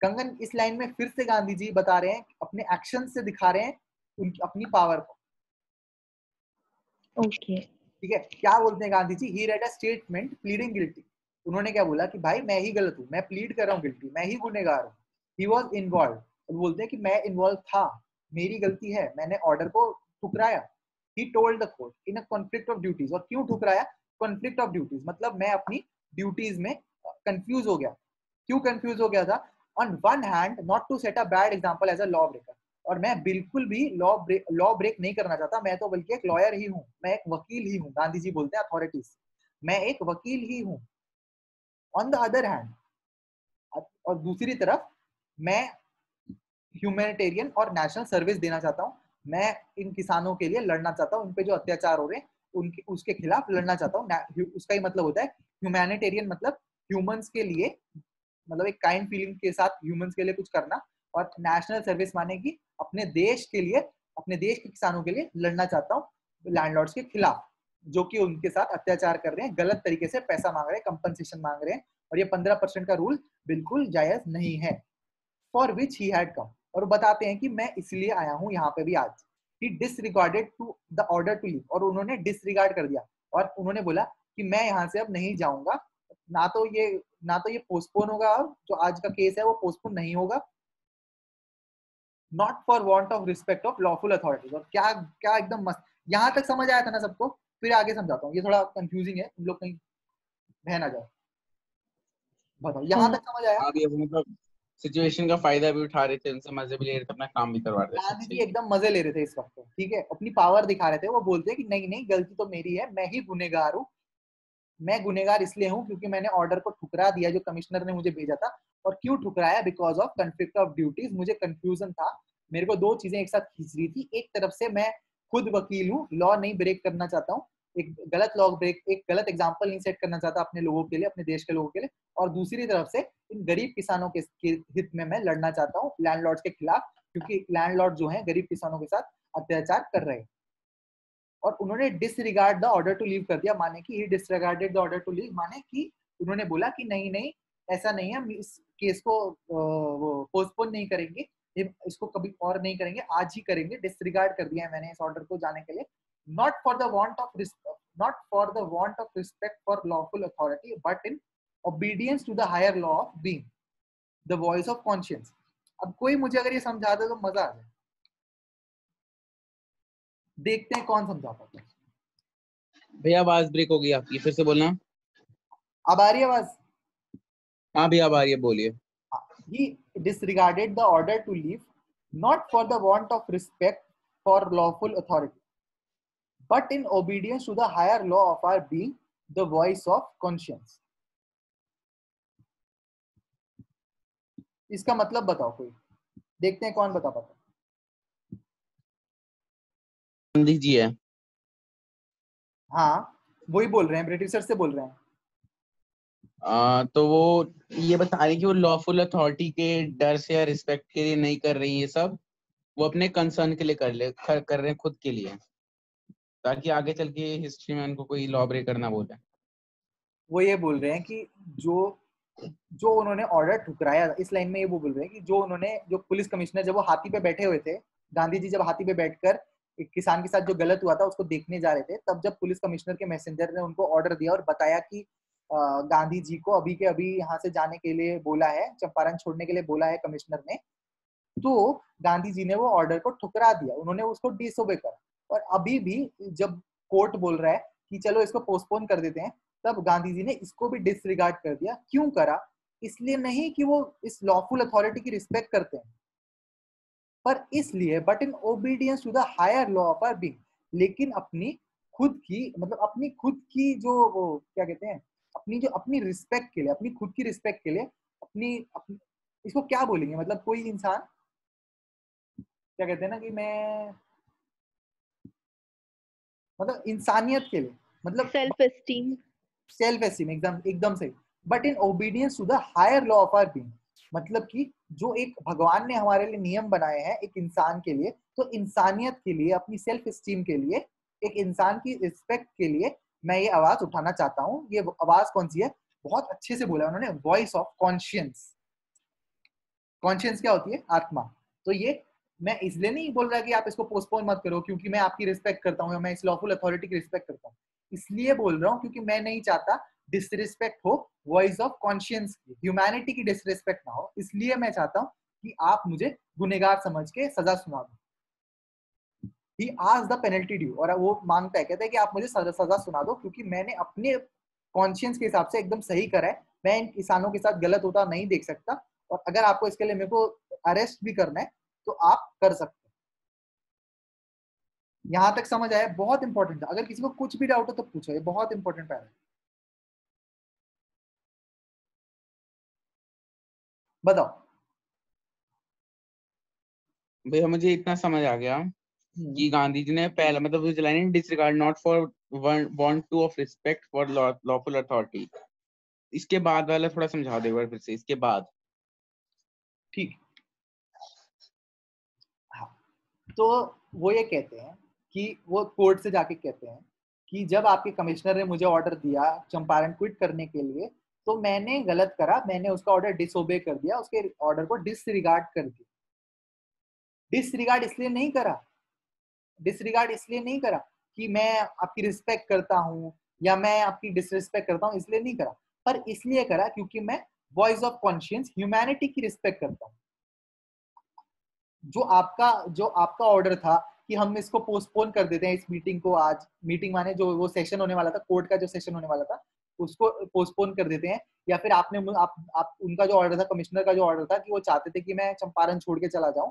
कंगन, इस लाइन में फिर से गांधी जी बता रहे हैं, अपने एक्शन से दिखा रहे हैं उनकी अपनी पावर को। ओके। ठीक है, क्या बोलते हैं Gandhi ji, he read a statement pleading guilty. उन्होंने क्या बोला कि भाई मैं ही गलत हूँ, मैं प्लीड कर रहा हूँ गिल्टी, मैं ही गुनहगार हूँ। ही वॉज इन्वॉल्व, बोलते हैं कि मैं इन्वॉल्व था, मेरी गलती है, मैंने ऑर्डर को ठुकराया। He told the court in a conflict of duties, और क्यों ठुकराया, कॉन्फ्लिक्ट ऑफ ड्यूटीज मतलब मैं अपनी ड्यूटीज में कंफ्यूज हो गया। क्यों कंफ्यूज हो गया था, on one hand not to set a bad example as a law breaker, और मैं बिल्कुल भी लॉ ब्रेक नहीं करना चाहता, मैं तो बल्कि एक लॉयर ही हूँ, मैं एक वकील ही हूँ। गांधी जी बोलते हैं अथॉरिटीज, मैं एक वकील ही हूँ। ऑन द अदर हैंड, और दूसरी तरफ मैं ह्यूमैनिटेरियन और नेशनल सर्विस देना चाहता हूँ। मैं इन किसानों के लिए लड़ना चाहता हूँ, उन पे जो अत्याचार हो रहे हैं उनके उसके खिलाफ लड़ना चाहता हूँ। उसका ही मतलब होता है ह्यूमैनिटेरियन, मतलब ह्यूमंस के लिए, मतलब एक काइंड फीलिंग के साथ ह्यूमंस के लिए कुछ करना। और नेशनल सर्विस माने कि अपने देश के लिए, अपने देश के किसानों के लिए लड़ना चाहता हूँ लैंडलॉर्ड्स के खिलाफ, जो कि उनके साथ अत्याचार कर रहे हैं, गलत तरीके से पैसा मांग रहे हैं, कंपनसेशन मांग रहे हैं, और ये 15% का रूल बिल्कुल जायज नहीं है। For which he had come, और बताते हैं कि मैं इसलिए आया हूँ यहाँ पे भी आज। He disregarded to the order to leave, और उन्होंने डिसरिगार्ड कर दिया, और उन्होंने बोला कि मैं यहाँ से अब नहीं जाऊंगा, ना तो ये पोस्टपोन होगा, अब जो आज का केस है वो पोस्टपोन नहीं होगा, not for want of respect of lawful authorities. और क्या क्या एकदम मस्त, यहाँ तक समझ आया था ना सबको, फिर आगे समझाता हूँ, ये थोड़ा कंफ्यूजिंग है, तुम लोग कहीं बह ना जाओ। बताओ, यहाँ तक समझ आया। हाँ भैया, वो मतलब सिचुएशन का फायदा भी उठा रहे थे, उनसे मजे भी ले रहे थे, अपना काम भी करवा रहे थे। गांधी जी सही। एकदम मजे ले रहे थे इस वक्त तो, ठीक है, अपनी पावर दिखा रहे थे। वो बोलते हैं कि नहीं नहीं, गलती तो मेरी है, मैं ही गुनहगार हूँ। मैं गुनहगार इसलिए हूँ क्योंकि मैंने ऑर्डर को ठुकरा दिया जो कमिश्नर ने मुझे भेजा था। और क्यों ठुकराया, because of conflict of duties, मुझे कंफ्यूजन था। मेरे को दो चीजें एक साथ खींच रही थी, एक तरफ से मैं खुद वकील हूँ, लॉ नहीं ब्रेक करना चाहता हूँ, एक गलत एग्जाम्पल नहीं सेट करना चाहता अपने लोगों के लिए, अपने देश के लोगों के लिए, और दूसरी तरफ से इन गरीब किसानों के हित में मैं लड़ना चाहता हूँ लैंडलॉर्ड्स के खिलाफ, क्योंकि लैंडलॉर्ड जो है गरीब किसानों के साथ अत्याचार कर रहे हैं। और उन्होंने disregard the order to leave कर दिया, माने कि he disregarded the order to leave, माने कि उन्होंने बोला कि नहीं नहीं, ऐसा नहीं है, हम इस केस को वो पोस्टपोन नहीं करेंगे, इसको कभी और नहीं करेंगे, आज ही करेंगे। डिसरिगार्ड कर दिया है मैंने इस ऑर्डर को जाने के लिए, not for the want of respect for lawful authority, but in obedience to the higher law of being the voice of conscience. अब कोई मुझे अगर ये समझा दे तो मजा आ जाए। देखते हैं कौन समझा पाता है। भैया आवाज ब्रेक हो गई आपकी, फिर से बोलना। अब आ रही है आवाज। हाँ भैया अब आ रही है, बोलिए। He disregarded the order to leave, not for the want of respect for lawful authority, but in obedience to the higher law of our being, the voice of conscience. इसका मतलब बताओ कोई, देखते हैं कौन बता पाता। गांधी जी है। हाँ, वही बोल रहे हैं, ब्रिटिशर से बोल रहे हैं। तो वो ये बता रही कि वो लॉफुल अथॉरिटी के डर से या रिस्पेक्ट के लिए नहीं कर रही ये सब, वो अपने कंसर्न के लिए कर रहे हैं, खुद के लिए, ताकि आगे चल के हिस्ट्री में उनको कोई लॉ ब्रेकर ना बोले। वो ये बोल रहे हैं कि जो जो उन्होंने ऑर्डर ठुकराया, इस लाइन में ये वो बोल रहे हैं कि जो पुलिस कमिश्नर जब वो हाथी पे बैठे हुए थे, गांधी जी जब हाथी पे बैठकर एक किसान के साथ जो गलत हुआ था उसको देखने जा रहे थे, तब जब पुलिस कमिश्नर के मैसेंजर ने उनको ऑर्डर दिया और बताया कि गांधी जी को अभी के अभी यहाँ से जाने के लिए बोला है, चंपारण छोड़ने के लिए बोला है कमिश्नर ने, तो गांधी जी ने वो ऑर्डर को ठुकरा दिया, उन्होंने उसको डिसोबे करा। और अभी भी जब कोर्ट बोल रहा है कि चलो इसको पोस्टपोन कर देते हैं, तब गांधी जी ने इसको भी डिसरिगार्ड कर दिया। क्यों करा? इसलिए नहीं कि वो इस लॉफुल अथॉरिटी की रिस्पेक्ट करते हैं, पर इसलिए but in obedience to the higher law of our being, लेकिन अपनी खुद की जो वो क्या कहते हैं, अपनी रिस्पेक्ट के लिए, अपनी खुद की रिस्पेक्ट के लिए, अपनी इसको क्या बोलेंगे, मतलब कोई इंसान क्या कहते हैं ना कि मैं मतलब इंसानियत के लिए, मतलब सेल्फ एस्टीम एकदम सही। But in obedience to the higher law of our being, मतलब कि जो एक भगवान ने हमारे लिए नियम बनाए हैं एक इंसान के लिए, तो इंसानियत के लिए, अपनी सेल्फ एस्टीम के लिए, एक इंसान की रिस्पेक्ट के लिए मैं ये आवाज उठाना चाहता हूँ। ये आवाज कौन सी है? बहुत अच्छे से बोला उन्होंने, वॉइस ऑफ कॉन्शियंस। कॉन्शियंस क्या होती है? आत्मा। तो ये मैं इसलिए नहीं बोल रहा कि आप इसको पोस्टपोन मत करो क्योंकि मैं आपकी रिस्पेक्ट करता हूँ या मैं इस लॉफुल अथॉरिटी की रिस्पेक्ट करता हूँ, इसलिए बोल रहा हूँ क्योंकि मैं नहीं चाहता डिसरिस्पेक्ट हो वॉइस ऑफ कॉन्शियंस की, ह्यूमैनिटी की डिसरिस्पेक्ट ना हो। इसलिए मैं चाहता हूँ कि आप मुझे गुनहगार समझ के सजा सुना दो। He asked the penalty due, और वो मांगता है, कहता है कि आप मुझे सजा सुना दो क्योंकि मैंने अपने कॉन्शियंस के हिसाब से एकदम सही करा है, मैं इन किसानों के साथ गलत होता नहीं देख सकता, और अगर आपको इसके लिए मेरे को अरेस्ट भी करना है तो आप कर सकते हैं। यहां तक समझ आया? बहुत इंपॉर्टेंट है, अगर किसी को कुछ भी डाउट हो तो पूछो, ये बहुत इंपॉर्टेंट पैरा है। बताओ। भैया मुझे इतना समझ आ गया कि गांधी जी ने पहला मतलब line disregard not for want two of respect for lawful authority, इसके बाद वाला थोड़ा समझा दो एक बार फिर से, इसके बाद। ठीक। हाँ, तो वो ये कहते हैं कि वो कोर्ट से जाके कहते हैं कि जब आपके कमिश्नर ने मुझे ऑर्डर दिया चंपारण क्विट करने के लिए, तो मैंने गलत करा, मैंने उसका ऑर्डर डिसओबे कर दिया, उसके ऑर्डर को डिसरिगार्ड कर दिया। डिसरिगार्ड इसलिए नहीं करा कि मैं आपकी रिस्पेक्ट करता हूं या मैं आपकी डिसरिस्पेक्ट करता हूं, इसलिए नहीं करा, पर इसलिए करा क्योंकि मैं वॉइस ऑफ कॉन्शियंस, ह्यूमैनिटी की रिस्पेक्ट करता हूं। जो आपका ऑर्डर था कि हम इसको पोस्टपोन कर देते हैं, इस मीटिंग को, आज मीटिंग माने जो वो सेशन होने वाला था, कोर्ट का जो सेशन होने वाला था उसको पोस्टपोन कर देते हैं, या फिर आपने आप उनका जो ऑर्डर था, कमिश्नर का जो ऑर्डर था कि वो चाहते थे कि मैं चंपारण छोड़ के चला जाऊं,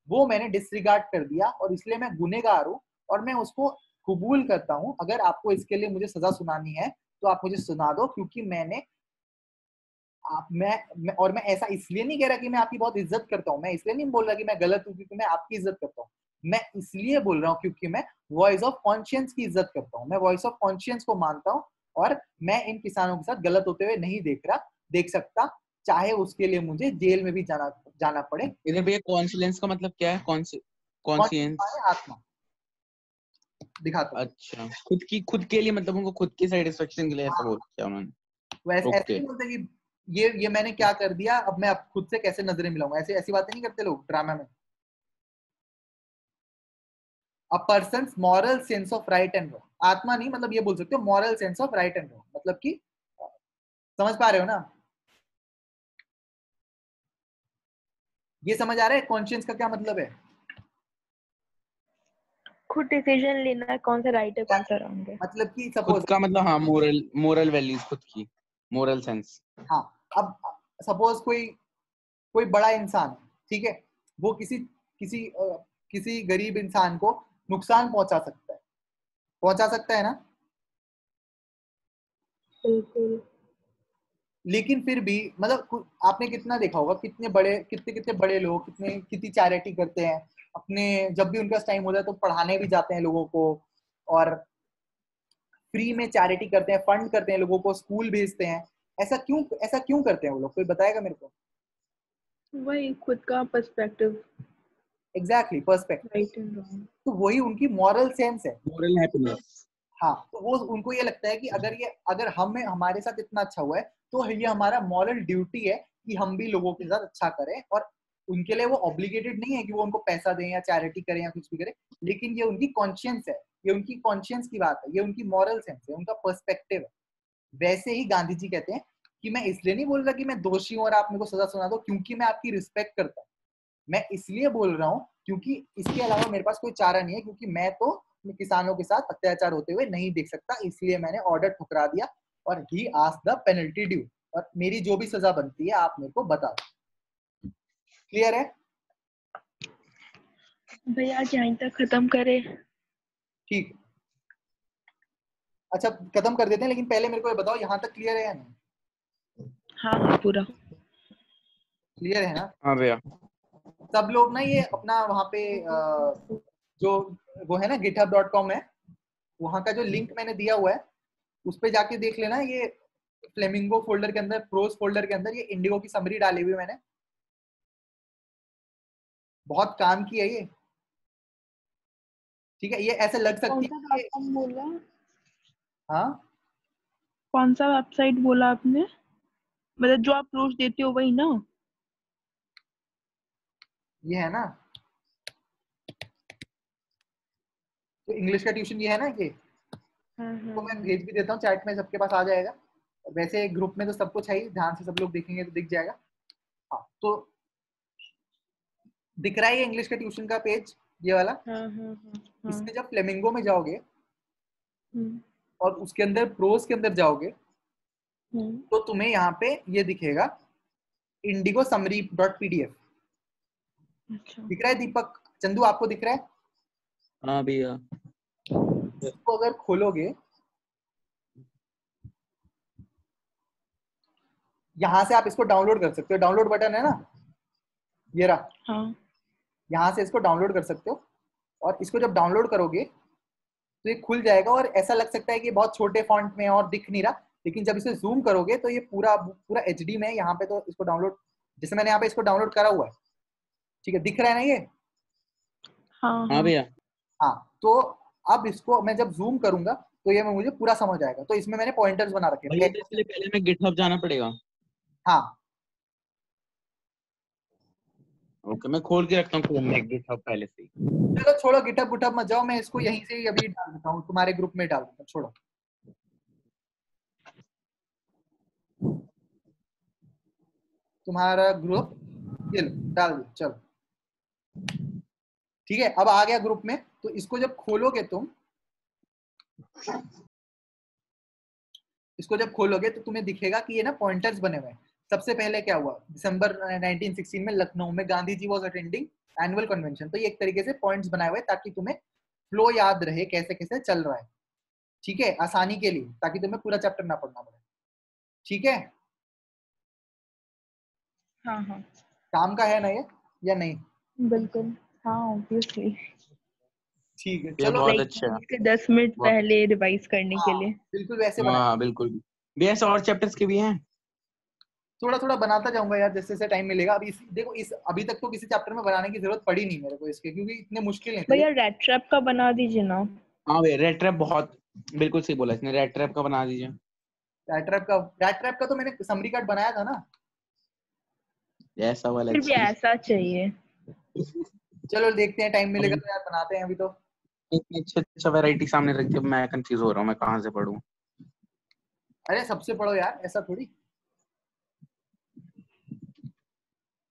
वो मैंने डिसरिगार्ड कर दिया और इसलिए मैं गुनहगार हूं और मैं उसको कबूल करता हूं। अगर आपको इसके लिए मुझे सजा सुनानी है तो आप मुझे सुना दो, क्योंकि मैं ऐसा इसलिए नहीं कह रहा कि मैं आपकी बहुत इज्जत करता हूं, मैं इसलिए नहीं बोल रहा कि मैं गलत हूं क्योंकि मैं आपकी इज्जत करता हूं, मैं इसलिए बोल रहा हूं क्योंकि मैं वॉइस ऑफ कॉन्शियंस की इज्जत करता हूं, मैं वॉइस ऑफ कॉन्शियंस को मानता हूं और मैं इन किसानों के साथ गलत होते हुए नहीं देख सकता, चाहे उसके लिए मुझे जेल में भी जाना पड़े। इधर भैया कॉन्शियंस का मतलब क्या है? कॉन्शियंस आत्मा दिखाता हूं। अच्छा, खुद के लिए, मतलब उनको खुद की सेटिस्फेक्शन के लिए ऐसा बोल क्या उन्होंने? वैसे ऐसे नहीं बोलते कि ये मैंने क्या कर दिया, अब मैं खुद से कैसे नजरें मिलाऊंगा, ऐसी बातें नहीं करते लोग ड्रामा में। A person's moral sense of right and wrong, आत्मा नहीं, मतलब ये बोल सकते हो moral sense of right and wrong, मतलब कि समझ पा रहे हो ना? ये समझ आ रहा है कॉन्शियंस का क्या मतलब है? खुद डिसीजन लेना कौन सा राइट है कौन सा रॉन्ग है। मतलब कि खुद सपोज, का मतलब हाँ, मोरल वैल्यूज, खुद की मोरल सेंस। हाँ, अब सपोज कोई बड़ा इंसान, ठीक है, वो किसी गरीब इंसान को नुकसान पहुंचा सकता है ना? बिल्कुल। लेकिन फिर भी मतलब आपने कितना देखा होगा, कितने बड़े लोग कितनी चैरिटी करते हैं अपने, जब भी उनका टाइम होता है तो पढ़ाने भी जाते हैं लोगों को, और फ्री में चैरिटी करते हैं, फंड करते हैं लोगों को, स्कूल भेजते हैं, ऐसा क्यों करते हैं वो लोग, कोई बताएगा मेरे को? वही खुद का perspective, exactly, perspective. Right and wrong. तो वही उनकी मॉरल सेंस है। Moral happiness. हाँ, तो वो उनको ये लगता है कि अगर हमें हमारे साथ इतना अच्छा हुआ है तो ये हमारा मॉरल ड्यूटी है कि हम भी लोगों के साथ अच्छा करें, और उनके लिए वो ऑब्लिगेटेड नहीं है कि वो उनको पैसा दें या चैरिटी करें या कुछ भी करें, लेकिन ये उनकी कॉन्शियंस है, ये उनकी कॉन्शियंस की बात है, ये उनकी मॉरल सेंस है, उनका पर्सपेक्टिव है। वैसे ही गांधी जी कहते हैं कि मैं इसलिए नहीं बोल रहा कि मैं दोषी हूं और आप मेरे को सजा सुना दो क्योंकि मैं आपकी रिस्पेक्ट करता हूँ, मैं इसलिए बोल रहा हूँ क्योंकि इसके अलावा मेरे पास कोई चारा नहीं है, क्योंकि मैं तो किसानों के साथ अत्याचार होते हुए नहीं देख सकता, इसलिए मैंने ऑर्डर ठुकरा दिया और he asked the penalty due, और मेरी जो भी सजा बनती है आप मेरे को बता दो। क्लियर है? भैया आज यहीं तक खत्म करे। ठीक, अच्छा खत्म कर देते हैं, लेकिन पहले मेरे को ये बताओ यहाँ तक क्लियर है या नहीं? हाँ पूरा क्लियर है ना? हाँ भैया। सब लोग ना ये अपना वहाँ पे जो वो है ना github.com है, वहाँ का जो लिंक मैंने दिया हुआ है उस पे जाके देख लेना। ये फ्लेमिंगो फोल्डर के अंदर, प्रोज फोल्डर के अंदर ये इंडिगो की समरी डाली हुई है मैंने, बहुत काम की है ये। ठीक है, ये ऐसे लग सकती है कि वेबसाइट बोला, हाँ कौन सा वेबसाइट बोला आपने? मतलब जो आप रोज देते हो वही ना? ये है ना, तो इंग्लिश का ट्यूशन ये है ना, ये तो मैं भेज भी देता हूँ चैट में, सबके पास आ जाएगा। वैसे ग्रुप में तो सब कुछ है ही, ध्यान से सब लोग देखेंगे तो दिख जाएगा। हाँ, तो दिख रहा है ये इंग्लिश का ट्यूशन का पेज, ये वाला। इसमें जब फ्लेमिंगो में जाओगे और उसके अंदर प्रोज के अंदर जाओगे तो तुम्हें यहाँ पे ये दिखेगा इंडिगो समरी .pdf। दिख रहा है दीपक, चंदू आपको दिख रहा है? हाँ भैया। इसको अगर खोलोगे, यहाँ से आप इसको डाउनलोड कर सकते हो, डाउनलोड बटन है ना, ये रहा। हाँ। यहाँ से इसको डाउनलोड कर सकते हो, और इसको जब डाउनलोड करोगे तो ये खुल जाएगा, और ऐसा लग सकता है कि बहुत छोटे फॉन्ट में और दिख नहीं रहा, लेकिन जब इसे जूम करोगे तो ये पूरा पूरा HD में है यहाँ पे। तो इसको डाउनलोड, जैसे मैंने यहाँ पे इसको डाउनलोड करा हुआ है, ठीक है, दिख रहा है ना ये? हाँ भैया। हाँ, तो अब इसको मैं जब जूम करूंगा तो ये मुझे पूरा समझ आएगा। तो इसमें मैंने पॉइंटर्स बना रखे भैया हैं। तो इसलिए पहले मैं गिटहब जाना पड़ेगा? हाँ, ओके, मैं खोल के रखता हूँ क्रोम में गिटहब पहले से ही। चलो छोड़ो, गिटहब गुटहब मत जाओ, मैं इसको यहीं से ही अभी डाल देता हूँ, तुम्हारे ग्रुप में डाल देता हूँ, छोड़ो। तुम्हारा ग्रुप ये लो, डाल दो, चलो ठीक है। अब आ गया ग्रुप में, तो इसको जब खोलोगे तो तुम्हें दिखेगा कि ये ना पॉइंटर्स बने हुए हैं। सबसे पहले क्या हुआ, दिसंबर 1916 में लखनऊ में Gandhi ji was attending annual convention. तो ये एक तरीके से पॉइंट्स बनाए हुए ताकि तुम्हें फ्लो याद रहे कैसे कैसे चल रहा है, ठीक है, आसानी के लिए, ताकि तुम्हें पूरा चैप्टर ना पढ़ना पड़े, ठीक है। हाँ काम का है ना ये या नहीं? बिल्कुल, हाँ ऑब्वियसली। ठीक है, ये चलो। बहुत अच्छा है। 10 मिनट पहले रिवाइज करने के लिए। बिल्कुल वैसे बना, हाँ बिल्कुल। भैया ऐसे और चैप्टर्स के भी हैं? थोड़ा थोड़ा बनाता जाऊंगा यार, जैसे जैसे टाइम मिलेगा। अभी देखो, इस अभी तक तो किसी चैप्टर में बनाने की जरूरत पड़ी नहीं मेरे को इसके, क्योंकि इतने मुश्किल नहीं थे। भैया रेड ट्रैप का बना दीजिए ना। हाँ भैया, रेड ट्रैप बहुत बिल्कुल सही बोला इसने, रेड ट्रैप का बना दीजिए। रैट ट्रैप का तो मैंने समरी कार्ड बनाया था ना। ऐसा वाला फिर भी अच्छी। ऐसा चाहिए। चलो देखते हैं, टाइम मिलेगा तो यार बनाते हैं। अभी तो इतनी अच्छा वैरायटी सामने रख के मैं कंफ्यूज हो रहा हूँ, मैं कहाँ से पढूं। अरे सबसे पढ़ो यार, ऐसा थोड़ी।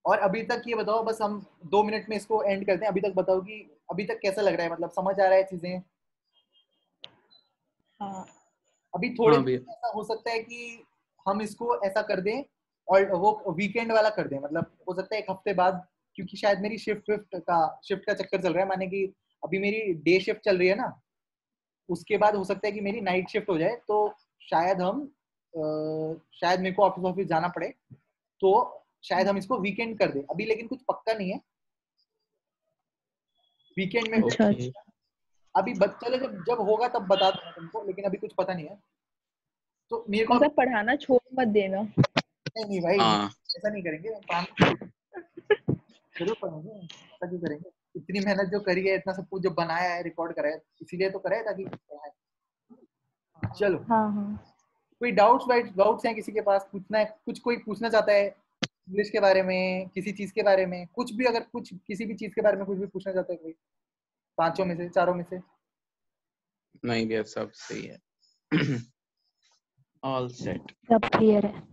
और अभी तक ये बताओ, बस हम 2 मिनट में इसको एंड करते हैं। अभी तक बताओ कि अभी तक कैसा लग रहा है, मतलब समझ आ रहा है चीजें? हाँ अभी थोड़े हाँ दिन भैया। ऐसा हो सकता है कि हम इसको ऐसा कर दें और वो वीकेंड वाला कर दें, मतलब हो सकता है 1 हफ्ते बाद, क्योंकि शायद मेरी शिफ्ट का चक्कर चल रहा है। माने कि अभी मेरी डे शिफ्ट चल रही है ना, उसके बाद हो सकता है कि मेरी नाइट शिफ्ट हो जाए, तो शायद शायद मेरे को ऑफिस जाना पड़े, तो शायद हम इसको वीकेंड कर दें अभी, लेकिन कुछ पक्का नहीं है। वीकेंड में अच्छा अभी चलो, जब जब होगा तब बता दूंगा तुमको, लेकिन अभी कुछ पता नहीं है। तो मेरे को मतलब पढ़ाना छोड़ मत देना। नहीं भाई, हाँ ऐसा नहीं करेंगे, जरूर पढ़ेंगे, ऐसा क्यों करेंगे? इतनी मेहनत जो करी है, इतना सब कुछ जो बनाया है, रिकॉर्ड करा है, इसीलिए तो करा है ताकि पढ़ाएं। चलो, हाँ हाँ कोई डाउट्स हैं किसी के पास? पूछना है कुछ, कोई पूछना चाहता है इंग्लिश के बारे में, किसी चीज के बारे में, कुछ भी, अगर कुछ किसी भी चीज के बारे में कुछ भी पूछना चाहता है कोई, पांचों में से, चारों में से? नहीं भैया सब सही है। All set. सब क्लियर है।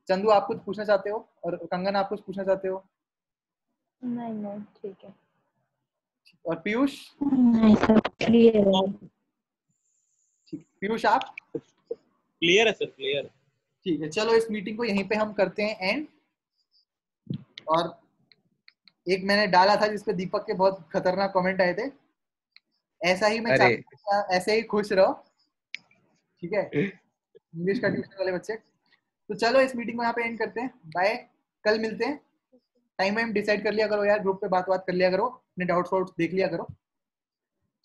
चंदू आप कुछ पूछना चाहते हो, और कंगन आप कुछ पूछना चाहते हो, नहीं नहीं ठीक है। और पीयूष? नहीं सब क्लियर है। ठीक, पीयूष आप? क्लियर है सर, क्लियर है। ठीक है, चलो इस मीटिंग को यहीं पे हम करते हैं एंड। और एक मैंने डाला था जिसपे दीपक के बहुत खतरनाक कमेंट आए थे, ऐसा ही मैं अरे चाहता हूं, ऐसे ही खुश रहो, ठीक है, इंग्लिश का ट्यूशन वाले बच्चे। तो चलो इस मीटिंग को यहाँ पे एंड करते हैं, बाय, कल मिलते हैं। टाइम वाइम डिसाइड कर लिया करो यार, ग्रुप पे बात कर लिया करो, अपने डाउट्स वाउट्स देख लिया करो।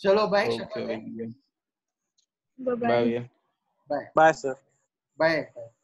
चलो बाय, ओके भैया, बाय बाय बाय। भैया। Bye bye sir. बाय।